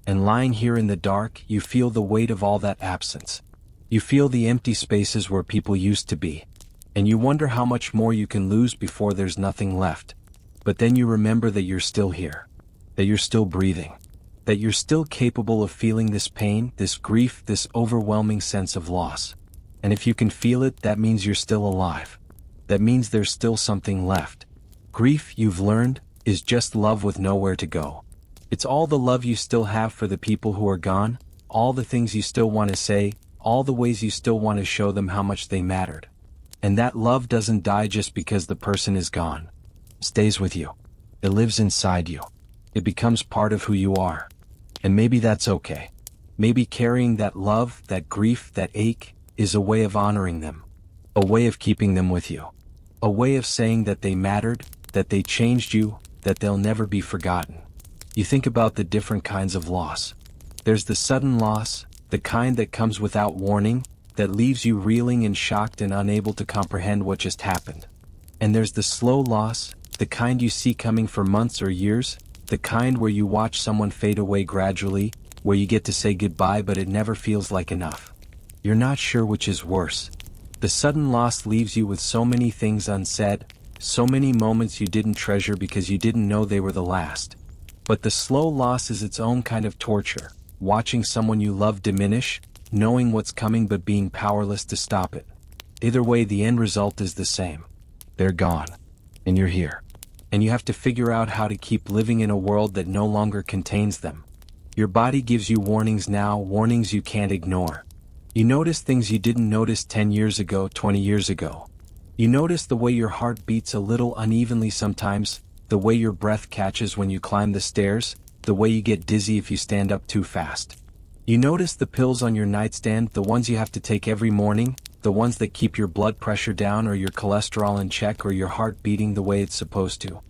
And lying here in the dark, you feel the weight of all that absence. You feel the empty spaces where people used to be. And you wonder how much more you can lose before there's nothing left. But then you remember that you're still here. That you're still breathing. That you're still capable of feeling this pain, this grief, this overwhelming sense of loss. And if you can feel it, that means you're still alive. That means there's still something left. Grief, you've learned, is just love with nowhere to go. It's all the love you still have for the people who are gone, all the things you still want to say, all the ways you still want to show them how much they mattered. And that love doesn't die just because the person is gone. It stays with you. It lives inside you. It becomes part of who you are. And maybe that's okay. Maybe carrying that love, that grief, that ache, is a way of honoring them. A way of keeping them with you. A way of saying that they mattered, that they changed you, that they'll never be forgotten. You think about the different kinds of loss. There's the sudden loss, the kind that comes without warning, that leaves you reeling and shocked and unable to comprehend what just happened. And there's the slow loss, the kind you see coming for months or years, the kind where you watch someone fade away gradually, where you get to say goodbye but it never feels like enough. You're not sure which is worse. The sudden loss leaves you with so many things unsaid, so many moments you didn't treasure because you didn't know they were the last. But the slow loss is its own kind of torture, watching someone you love diminish, knowing what's coming but being powerless to stop it. Either way, the end result is the same. They're gone. And you're here. And you have to figure out how to keep living in a world that no longer contains them. Your body gives you warnings now, warnings you can't ignore. You notice things you didn't notice 10 years ago, 20 years ago. You notice the way your heart beats a little unevenly sometimes, the way your breath catches when you climb the stairs, the way you get dizzy if you stand up too fast. You notice the pills on your nightstand, the ones you have to take every morning, the ones that keep your blood pressure down or your cholesterol in check or your heart beating the way it's supposed to.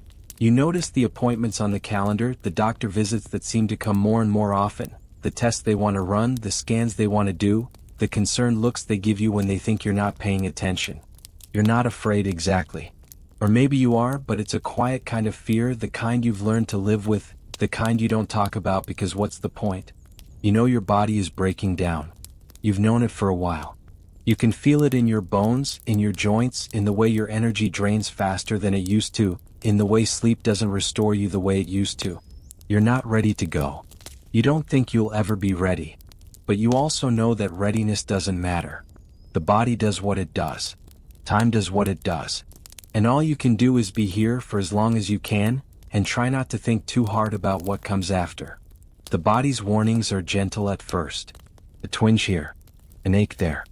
You notice the appointments on the calendar, the doctor visits that seem to come more and more often, the tests they want to run, the scans they want to do, the concerned looks they give you when they think you're not paying attention. You're not afraid exactly. Or maybe you are, but it's a quiet kind of fear, the kind you've learned to live with, the kind you don't talk about because what's the point? You know your body is breaking down. You've known it for a while. You can feel it in your bones, in your joints, in the way your energy drains faster than it used to, in the way sleep doesn't restore you the way it used to. You're not ready to go. You don't think you'll ever be ready. But you also know that readiness doesn't matter. The body does what it does. Time does what it does. And all you can do is be here for as long as you can, and try not to think too hard about what comes after. The body's warnings are gentle at first. A twinge here. An ache there.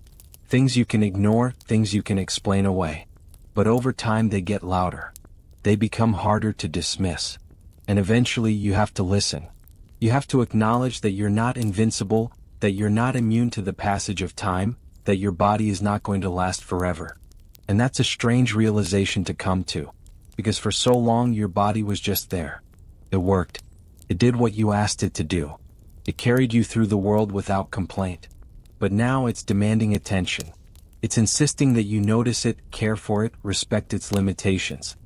Things you can ignore, things you can explain away. But over time they get louder. They become harder to dismiss. And eventually you have to listen. You have to acknowledge that you're not invincible, that you're not immune to the passage of time, that your body is not going to last forever. And that's a strange realization to come to. Because for so long your body was just there. It worked. It did what you asked it to do. It carried you through the world without complaint. But now it's demanding attention. It's insisting that you notice it, care for it, respect its limitations.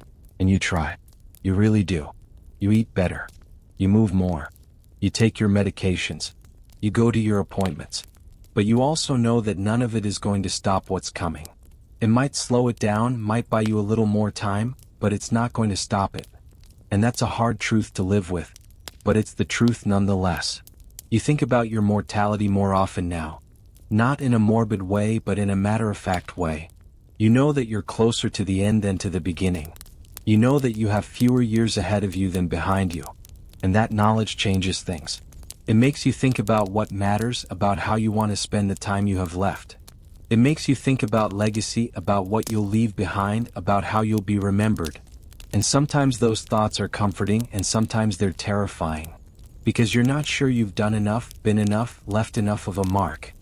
And you try. You really do. You eat better. You move more. You take your medications. You go to your appointments. But you also know that none of it is going to stop what's coming. It might slow it down, might buy you a little more time, but it's not going to stop it. And that's a hard truth to live with. But it's the truth nonetheless. You think about your mortality more often now. Not in a morbid way, but in a matter-of-fact way. You know that you're closer to the end than to the beginning. You know that you have fewer years ahead of you than behind you. And that knowledge changes things. It makes you think about what matters, about how you want to spend the time you have left. It makes you think about legacy, about what you'll leave behind, about how you'll be remembered. And sometimes those thoughts are comforting and sometimes they're terrifying. Because you're not sure you've done enough, been enough, left enough of a mark.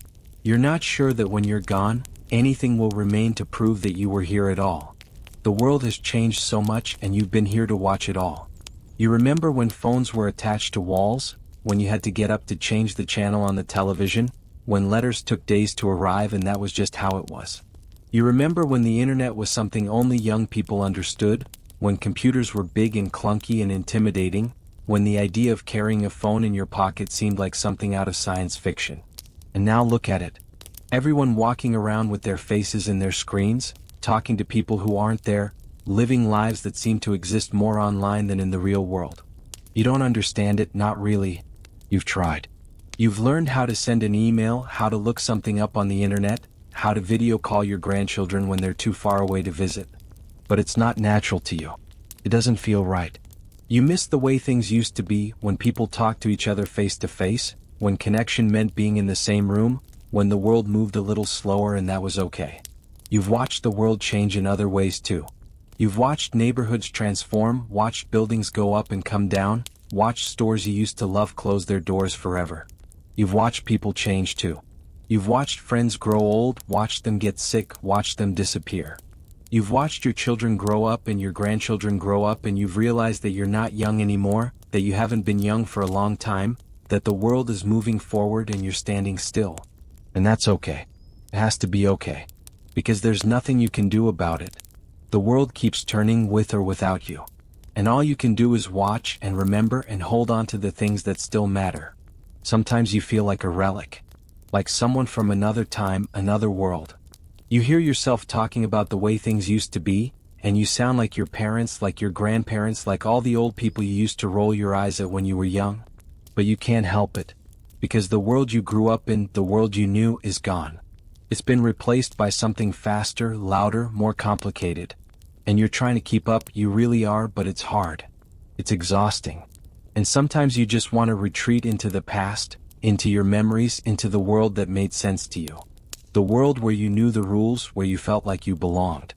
You're not sure that when you're gone, anything will remain to prove that you were here at all. The world has changed so much and you've been here to watch it all. You remember when phones were attached to walls, when you had to get up to change the channel on the television, when letters took days to arrive and that was just how it was. You remember when the internet was something only young people understood, when computers were big and clunky and intimidating, when the idea of carrying a phone in your pocket seemed like something out of science fiction. And now look at it. Everyone walking around with their faces in their screens, talking to people who aren't there, living lives that seem to exist more online than in the real world. You don't understand it, not really. You've tried. You've learned how to send an email, how to look something up on the internet, how to video call your grandchildren when they're too far away to visit. But it's not natural to you. It doesn't feel right. You miss the way things used to be, when people talked to each other face to face, when connection meant being in the same room, when the world moved a little slower and that was okay. You've watched the world change in other ways too. You've watched neighborhoods transform, watched buildings go up and come down, watched stores you used to love close their doors forever. You've watched people change too. You've watched friends grow old, watched them get sick, watched them disappear. You've watched your children grow up and your grandchildren grow up and you've realized that you're not young anymore, that you haven't been young for a long time, that the world is moving forward and you're standing still. And that's okay. It has to be okay. Because there's nothing you can do about it. The world keeps turning with or without you. And all you can do is watch and remember and hold on to the things that still matter. Sometimes you feel like a relic. Like someone from another time, another world. You hear yourself talking about the way things used to be, and you sound like your parents, like your grandparents, like all the old people you used to roll your eyes at when you were young. But you can't help it. Because the world you grew up in, the world you knew, is gone. It's been replaced by something faster, louder, more complicated. And you're trying to keep up, you really are, but it's hard. It's exhausting. And sometimes you just want to retreat into the past, into your memories, into the world that made sense to you. The world where you knew the rules, where you felt like you belonged.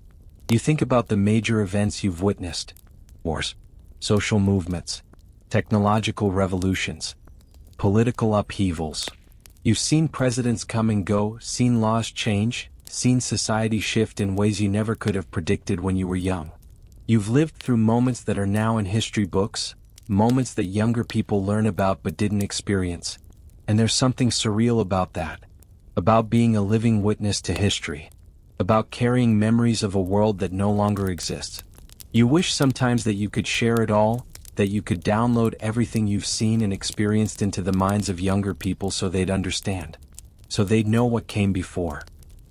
You think about the major events you've witnessed: wars, social movements, technological revolutions, political upheavals. You've seen presidents come and go, seen laws change, seen society shift in ways you never could have predicted when you were young. You've lived through moments that are now in history books, moments that younger people learn about but didn't experience. And there's something surreal about that. About being a living witness to history. About carrying memories of a world that no longer exists. You wish sometimes that you could share it all, that you could download everything you've seen and experienced into the minds of younger people so they'd understand. So they'd know what came before.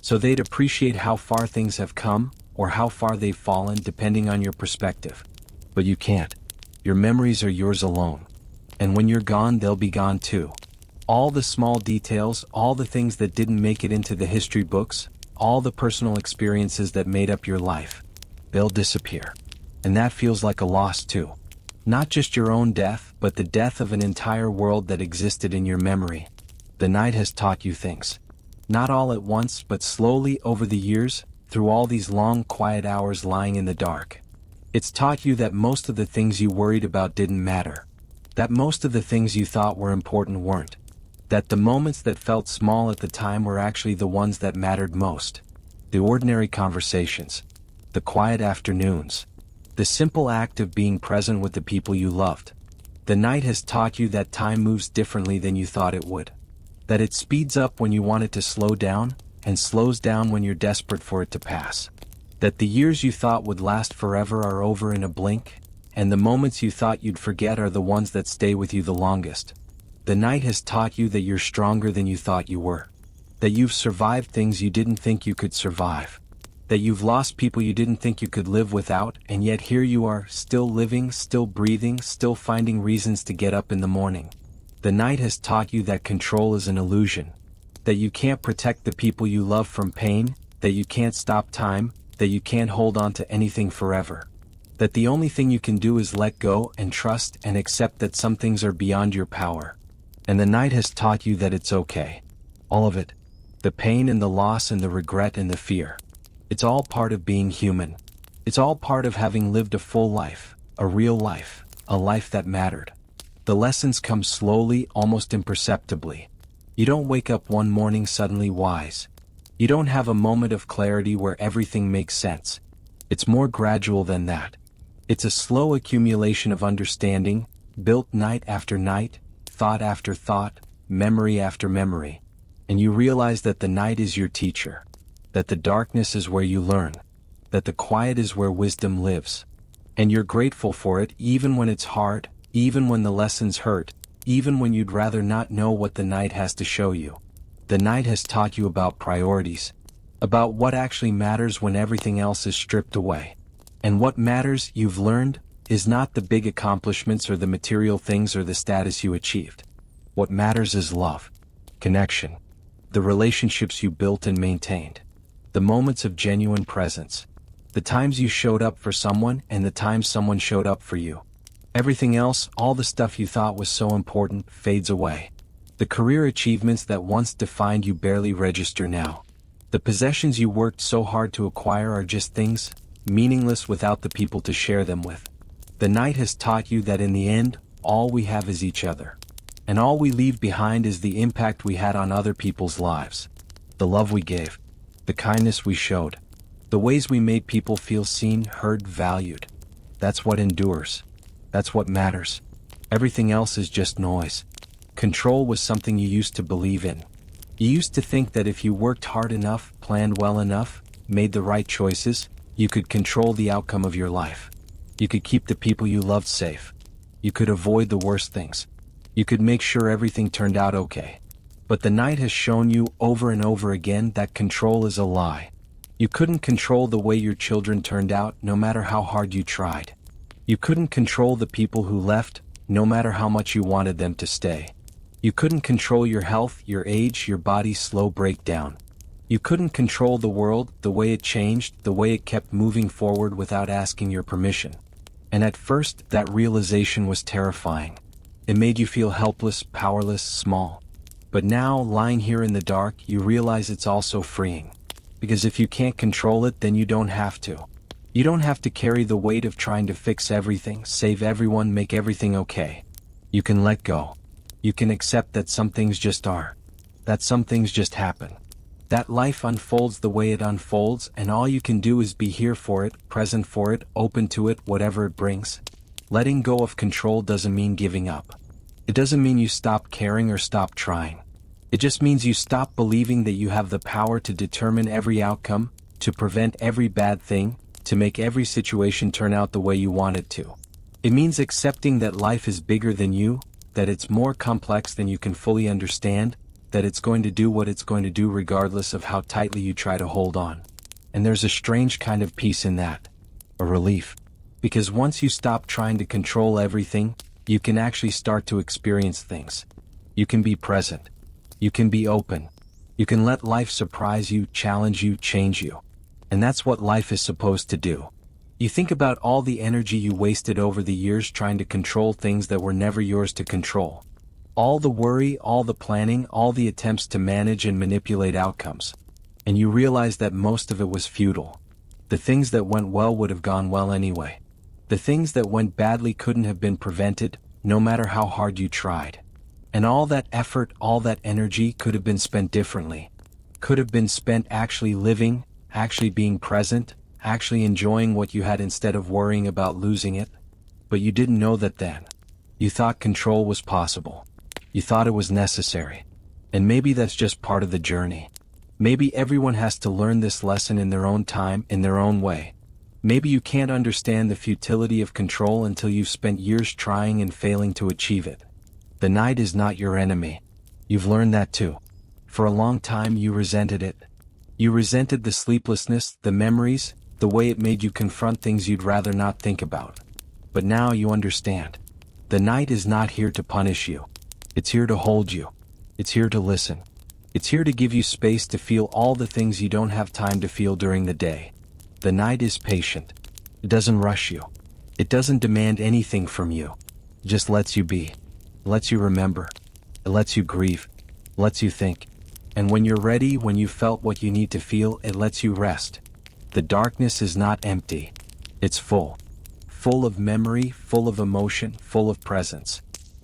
So they'd appreciate how far things have come, or how far they've fallen depending on your perspective. But you can't. Your memories are yours alone. And when you're gone, they'll be gone too. All the small details, all the things that didn't make it into the history books, all the personal experiences that made up your life, they'll disappear. And that feels like a loss too. Not just your own death, but the death of an entire world that existed in your memory. The night has taught you things. Not all at once, but slowly over the years, through all these long, quiet hours lying in the dark. It's taught you that most of the things you worried about didn't matter. That most of the things you thought were important weren't. That the moments that felt small at the time were actually the ones that mattered most. The ordinary conversations. The quiet afternoons. The simple act of being present with the people you loved. The night has taught you that time moves differently than you thought it would. That it speeds up when you want it to slow down, and slows down when you're desperate for it to pass. That the years you thought would last forever are over in a blink, and the moments you thought you'd forget are the ones that stay with you the longest. The night has taught you that you're stronger than you thought you were. That you've survived things you didn't think you could survive. That you've lost people you didn't think you could live without, and yet here you are, still living, still breathing, still finding reasons to get up in the morning. The night has taught you that control is an illusion. That you can't protect the people you love from pain, that you can't stop time, that you can't hold on to anything forever. That the only thing you can do is let go and trust and accept that some things are beyond your power. And the night has taught you that it's okay. All of it. The pain and the loss and the regret and the fear. It's all part of being human. It's all part of having lived a full life, a real life, a life that mattered. The lessons come slowly, almost imperceptibly. You don't wake up one morning suddenly wise. You don't have a moment of clarity where everything makes sense. It's more gradual than that. It's a slow accumulation of understanding, built night after night, thought after thought, memory after memory. And you realize that the night is your teacher. That the darkness is where you learn. That the quiet is where wisdom lives. And you're grateful for it even when it's hard, even when the lessons hurt, even when you'd rather not know what the night has to show you. The night has taught you about priorities. About what actually matters when everything else is stripped away. And what matters, you've learned, is not the big accomplishments or the material things or the status you achieved. What matters is love. Connection. The relationships you built and maintained. The moments of genuine presence. The times you showed up for someone and the times someone showed up for you. Everything else, all the stuff you thought was so important, fades away. The career achievements that once defined you barely register now. The possessions you worked so hard to acquire are just things, meaningless without the people to share them with. The night has taught you that in the end, all we have is each other. And all we leave behind is the impact we had on other people's lives. The love we gave. The kindness we showed. The ways we made people feel seen, heard, valued. That's what endures. That's what matters. Everything else is just noise. Control was something you used to believe in. You used to think that if you worked hard enough, planned well enough, made the right choices, you could control the outcome of your life. You could keep the people you loved safe. You could avoid the worst things. You could make sure everything turned out okay. But the night has shown you over and over again that control is a lie. You couldn't control the way your children turned out, no matter how hard you tried. You couldn't control the people who left, no matter how much you wanted them to stay. You couldn't control your health, your age, your body's slow breakdown. You couldn't control the world, the way it changed, the way it kept moving forward without asking your permission. And at first, that realization was terrifying. It made you feel helpless, powerless, small. But now, lying here in the dark, you realize it's also freeing. Because if you can't control it, then you don't have to. You don't have to carry the weight of trying to fix everything, save everyone, make everything okay. You can let go. You can accept that some things just are. That some things just happen. That life unfolds the way it unfolds, and all you can do is be here for it, present for it, open to it, whatever it brings. Letting go of control doesn't mean giving up. It doesn't mean you stop caring or stop trying. It just means you stop believing that you have the power to determine every outcome, to prevent every bad thing, to make every situation turn out the way you want it to. It means accepting that life is bigger than you, that it's more complex than you can fully understand, that it's going to do what it's going to do regardless of how tightly you try to hold on. And there's a strange kind of peace in that. A relief. Because once you stop trying to control everything, you can actually start to experience things. You can be present. You can be open. You can let life surprise you, challenge you, change you. And that's what life is supposed to do. You think about all the energy you wasted over the years trying to control things that were never yours to control. All the worry, all the planning, all the attempts to manage and manipulate outcomes. And you realize that most of it was futile. The things that went well would have gone well anyway. The things that went badly couldn't have been prevented, no matter how hard you tried. And all that effort, all that energy could have been spent differently. Could have been spent actually living, actually being present, actually enjoying what you had instead of worrying about losing it. But you didn't know that then. You thought control was possible. You thought it was necessary. And maybe that's just part of the journey. Maybe everyone has to learn this lesson in their own time, in their own way. Maybe you can't understand the futility of control until you've spent years trying and failing to achieve it. The night is not your enemy. You've learned that too. For a long time you resented it. You resented the sleeplessness, the memories, the way it made you confront things you'd rather not think about. But now you understand. The night is not here to punish you. It's here to hold you. It's here to listen. It's here to give you space to feel all the things you don't have time to feel during the day. The night is patient. It doesn't rush you. It doesn't demand anything from you. It just lets you be. It lets you remember. It lets you grieve. It lets you think. And when you're ready, when you've felt what you need to feel, it lets you rest. The darkness is not empty. It's full. Full of memory, full of emotion, full of presence.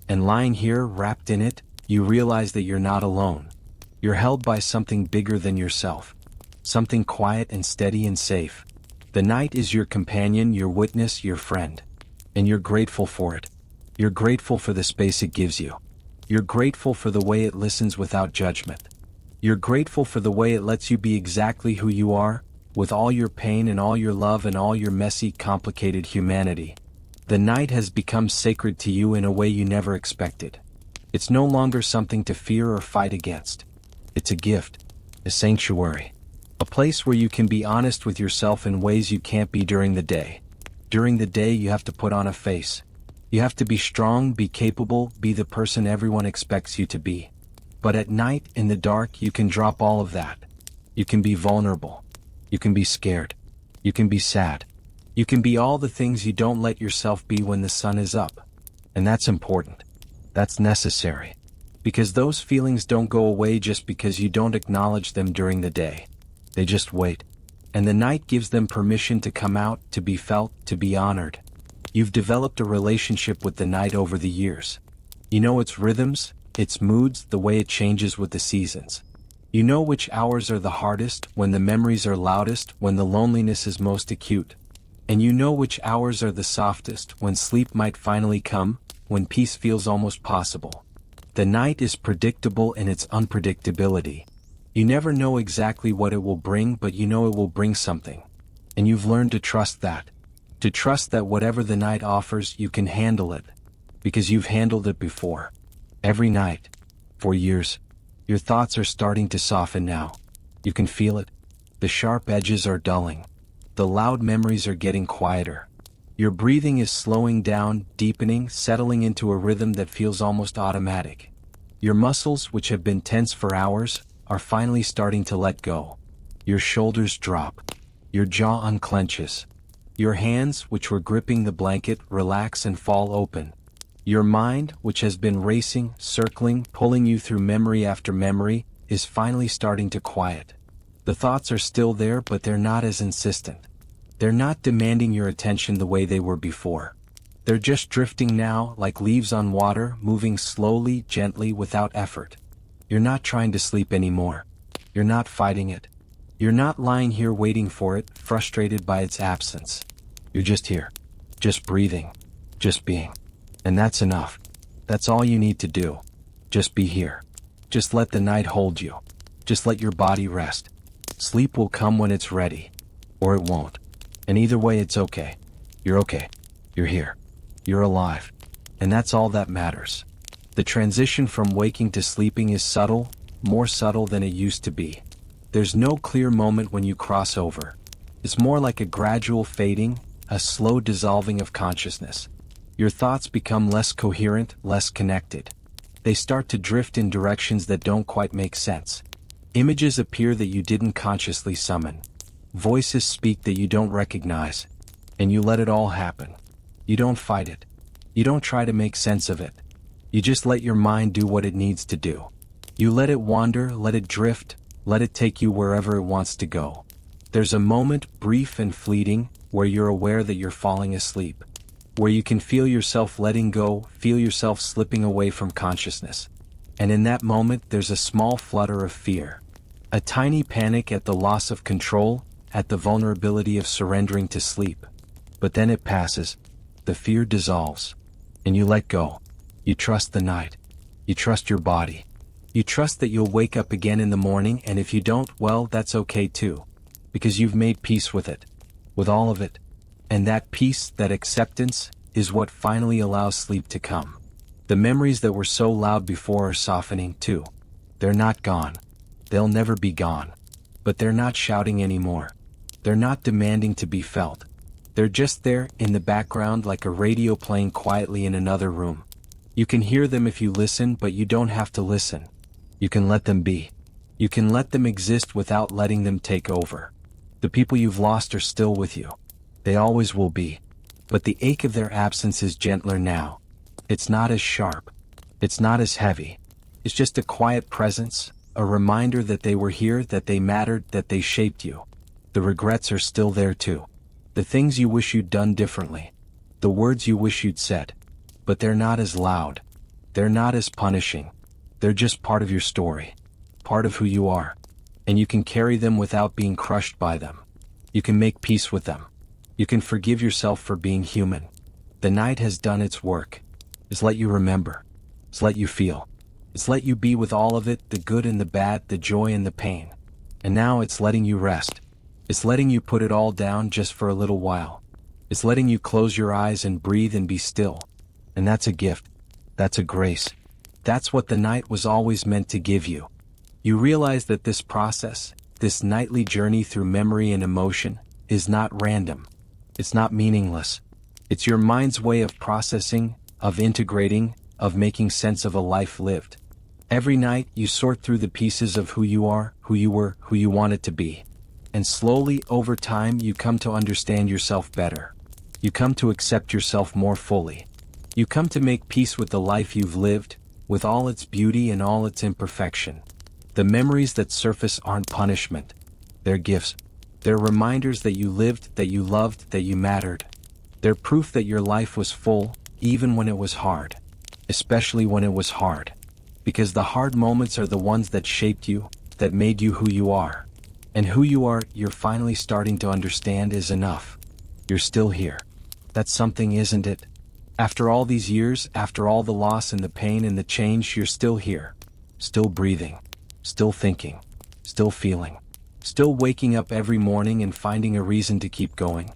And lying here, wrapped in it, you realize that you're not alone. You're held by something bigger than yourself. Something quiet and steady and safe. The night is your companion, your witness, your friend. And you're grateful for it. You're grateful for the space it gives you. You're grateful for the way it listens without judgment. You're grateful for the way it lets you be exactly who you are, with all your pain and all your love and all your messy, complicated humanity. The night has become sacred to you in a way you never expected. It's no longer something to fear or fight against. It's a gift, a sanctuary. A place where you can be honest with yourself in ways you can't be during the day. During the day you have to put on a face. You have to be strong, be capable, be the person everyone expects you to be. But at night, in the dark, you can drop all of that. You can be vulnerable. You can be scared. You can be sad. You can be all the things you don't let yourself be when the sun is up. And that's important. That's necessary. Because those feelings don't go away just because you don't acknowledge them during the day. They just wait. And the night gives them permission to come out, to be felt, to be honored. You've developed a relationship with the night over the years. You know its rhythms, its moods, the way it changes with the seasons. You know which hours are the hardest, when the memories are loudest, when the loneliness is most acute. And you know which hours are the softest, when sleep might finally come, when peace feels almost possible. The night is predictable in its unpredictability. You never know exactly what it will bring, but you know it will bring something. And you've learned to trust that. To trust that whatever the night offers, you can handle it. Because you've handled it before. Every night. For years. Your thoughts are starting to soften now. You can feel it. The sharp edges are dulling. The loud memories are getting quieter. Your breathing is slowing down, deepening, settling into a rhythm that feels almost automatic. Your muscles, which have been tense for hours, are finally starting to let go. Your shoulders drop. Your jaw unclenches. Your hands, which were gripping the blanket, relax and fall open. Your mind, which has been racing, circling, pulling you through memory after memory, is finally starting to quiet. The thoughts are still there, but they're not as insistent. They're not demanding your attention the way they were before. They're just drifting now, like leaves on water, moving slowly, gently, without effort. You're not trying to sleep anymore. You're not fighting it. You're not lying here waiting for it, frustrated by its absence. You're just here. Just breathing. Just being. And that's enough. That's all you need to do. Just be here. Just let the night hold you. Just let your body rest. Sleep will come when it's ready. Or it won't. And either way, it's okay. You're okay. You're here. You're alive. And that's all that matters. The transition from waking to sleeping is subtle, more subtle than it used to be. There's no clear moment when you cross over. It's more like a gradual fading, a slow dissolving of consciousness. Your thoughts become less coherent, less connected. They start to drift in directions that don't quite make sense. Images appear that you didn't consciously summon. Voices speak that you don't recognize. And you let it all happen. You don't fight it. You don't try to make sense of it. You just let your mind do what it needs to do. You let it wander, let it drift, let it take you wherever it wants to go. There's a moment, brief and fleeting, where you're aware that you're falling asleep. Where you can feel yourself letting go, feel yourself slipping away from consciousness. And in that moment, there's a small flutter of fear. A tiny panic at the loss of control, at the vulnerability of surrendering to sleep. But then it passes. The fear dissolves. And you let go. You trust the night. You trust your body. You trust that you'll wake up again in the morning, and if you don't, well, that's okay too. Because you've made peace with it. With all of it. And that peace, that acceptance, is what finally allows sleep to come. The memories that were so loud before are softening too. They're not gone. They'll never be gone. But they're not shouting anymore. They're not demanding to be felt. They're just there, in the background, like a radio playing quietly in another room. You can hear them if you listen, but you don't have to listen. You can let them be. You can let them exist without letting them take over. The people you've lost are still with you. They always will be. But the ache of their absence is gentler now. It's not as sharp. It's not as heavy. It's just a quiet presence, a reminder that they were here, that they mattered, that they shaped you. The regrets are still there too. The things you wish you'd done differently. The words you wish you'd said. But they're not as loud. They're not as punishing. They're just part of your story. Part of who you are. And you can carry them without being crushed by them. You can make peace with them. You can forgive yourself for being human. The night has done its work. It's let you remember. It's let you feel. It's let you be with all of it, the good and the bad, the joy and the pain. And now it's letting you rest. It's letting you put it all down just for a little while. It's letting you close your eyes and breathe and be still. And that's a gift. That's a grace. That's what the night was always meant to give you. You realize that this process, this nightly journey through memory and emotion, is not random. It's not meaningless. It's your mind's way of processing, of integrating, of making sense of a life lived. Every night you sort through the pieces of who you are, who you were, who you wanted to be. And slowly, over time, you come to understand yourself better. You come to accept yourself more fully. You come to make peace with the life you've lived, with all its beauty and all its imperfection. The memories that surface aren't punishment. They're gifts. They're reminders that you lived, that you loved, that you mattered. They're proof that your life was full, even when it was hard. Especially when it was hard. Because the hard moments are the ones that shaped you, that made you who you are. And who you are, you're finally starting to understand, is enough. You're still here. That's something, isn't it? After all these years, after all the loss and the pain and the change, you're still here. Still breathing. Still thinking. Still feeling. Still waking up every morning and finding a reason to keep going.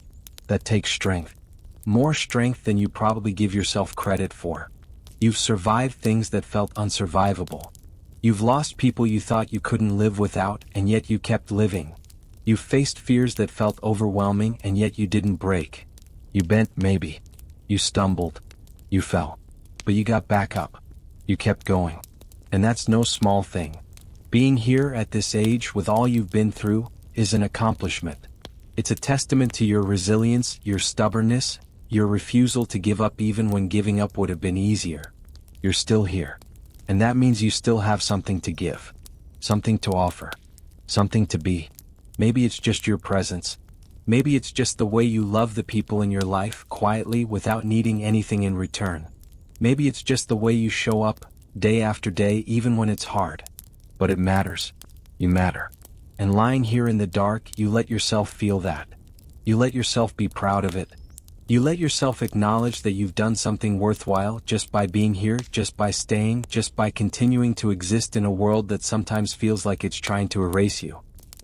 That takes strength. More strength than you probably give yourself credit for. You've survived things that felt unsurvivable. You've lost people you thought you couldn't live without, and yet you kept living. You've faced fears that felt overwhelming, and yet you didn't break. You bent, maybe. You stumbled. You fell. But you got back up. You kept going. And that's no small thing. Being here at this age with all you've been through is an accomplishment. It's a testament to your resilience, your stubbornness, your refusal to give up even when giving up would have been easier. You're still here. And that means you still have something to give. Something to offer. Something to be. Maybe it's just your presence. Maybe it's just the way you love the people in your life quietly without needing anything in return. Maybe it's just the way you show up, day after day, even when it's hard. But it matters. You matter. And lying here in the dark, you let yourself feel that. You let yourself be proud of it. You let yourself acknowledge that you've done something worthwhile just by being here, just by staying, just by continuing to exist in a world that sometimes feels like it's trying to erase you.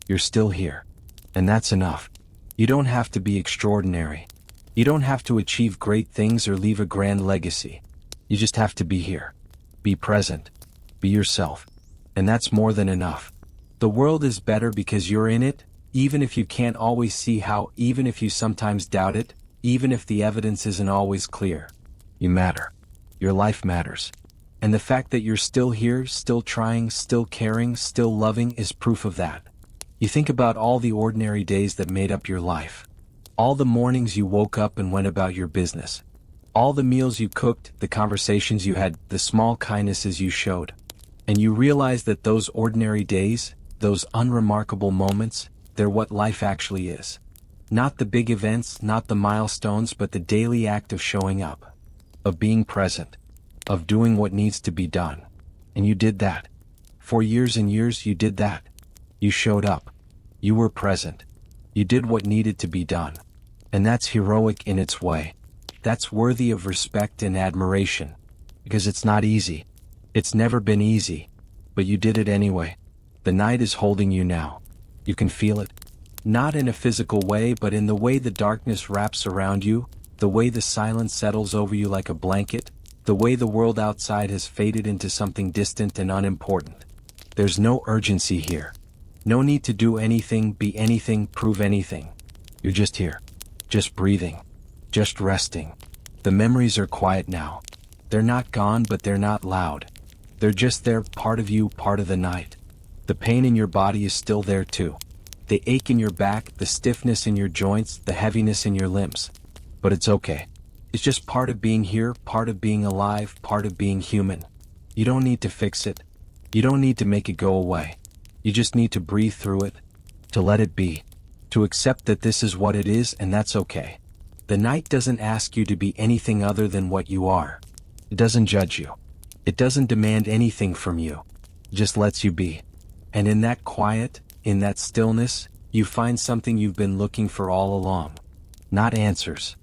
You're still here. And that's enough. You don't have to be extraordinary. You don't have to achieve great things or leave a grand legacy. You just have to be here. Be present. Be yourself. And that's more than enough. The world is better because you're in it, even if you can't always see how, even if you sometimes doubt it, even if the evidence isn't always clear. You matter. Your life matters. And the fact that you're still here, still trying, still caring, still loving is proof of that. You think about all the ordinary days that made up your life. All the mornings you woke up and went about your business. All the meals you cooked, the conversations you had, the small kindnesses you showed. And you realize that those ordinary days, those unremarkable moments, they're what life actually is. Not the big events, not the milestones, but the daily act of showing up. Of being present. Of doing what needs to be done. And you did that. For years and years you did that. You showed up. You were present. You did what needed to be done. And that's heroic in its way. That's worthy of respect and admiration. Because it's not easy. It's never been easy. But you did it anyway. The night is holding you now. You can feel it. Not in a physical way, but in the way the darkness wraps around you, the way the silence settles over you like a blanket, the way the world outside has faded into something distant and unimportant. There's no urgency here. No need to do anything, be anything, prove anything. You're just here. Just breathing. Just resting. The memories are quiet now. They're not gone, but they're not loud. They're just there, part of you, part of the night. The pain in your body is still there too. The ache in your back, the stiffness in your joints, the heaviness in your limbs. But it's okay. It's just part of being here, part of being alive, part of being human. You don't need to fix it. You don't need to make it go away. You just need to breathe through it, to let it be, to accept that this is what it is and that's okay. The night doesn't ask you to be anything other than what you are. It doesn't judge you. It doesn't demand anything from you. It just lets you be. And in that quiet, in that stillness, you find something you've been looking for all along. Not answers.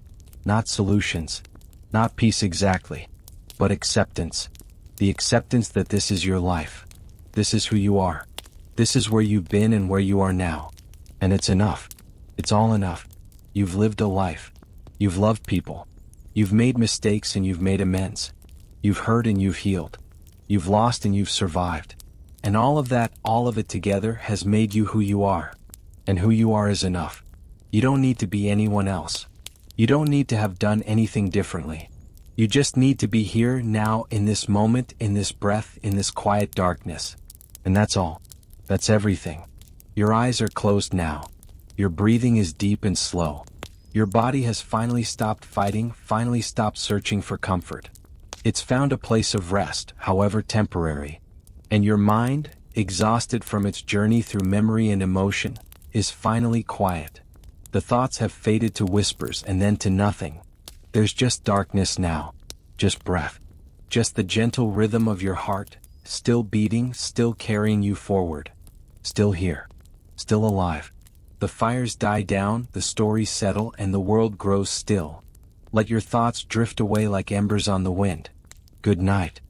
Not solutions. Not peace exactly. But acceptance. The acceptance that this is your life. This is who you are. This is where you've been and where you are now. And it's enough. It's all enough. You've lived a life. You've loved people. You've made mistakes and you've made amends. You've hurt and you've healed. You've lost and you've survived. And all of that, all of it together has made you who you are. And who you are is enough. You don't need to be anyone else. You don't need to have done anything differently. You just need to be here now in this moment, in this breath, in this quiet darkness. And that's all. That's everything. Your eyes are closed now. Your breathing is deep and slow. Your body has finally stopped fighting, finally stopped searching for comfort. It's found a place of rest, however temporary. And your mind, exhausted from its journey through memory and emotion, is finally quiet. The thoughts have faded to whispers and then to nothing. There's just darkness now. Just breath. Just the gentle rhythm of your heart, still beating, still carrying you forward. Still here. Still alive. The fires die down, the stories settle, and the world grows still. Let your thoughts drift away like embers on the wind. Good night.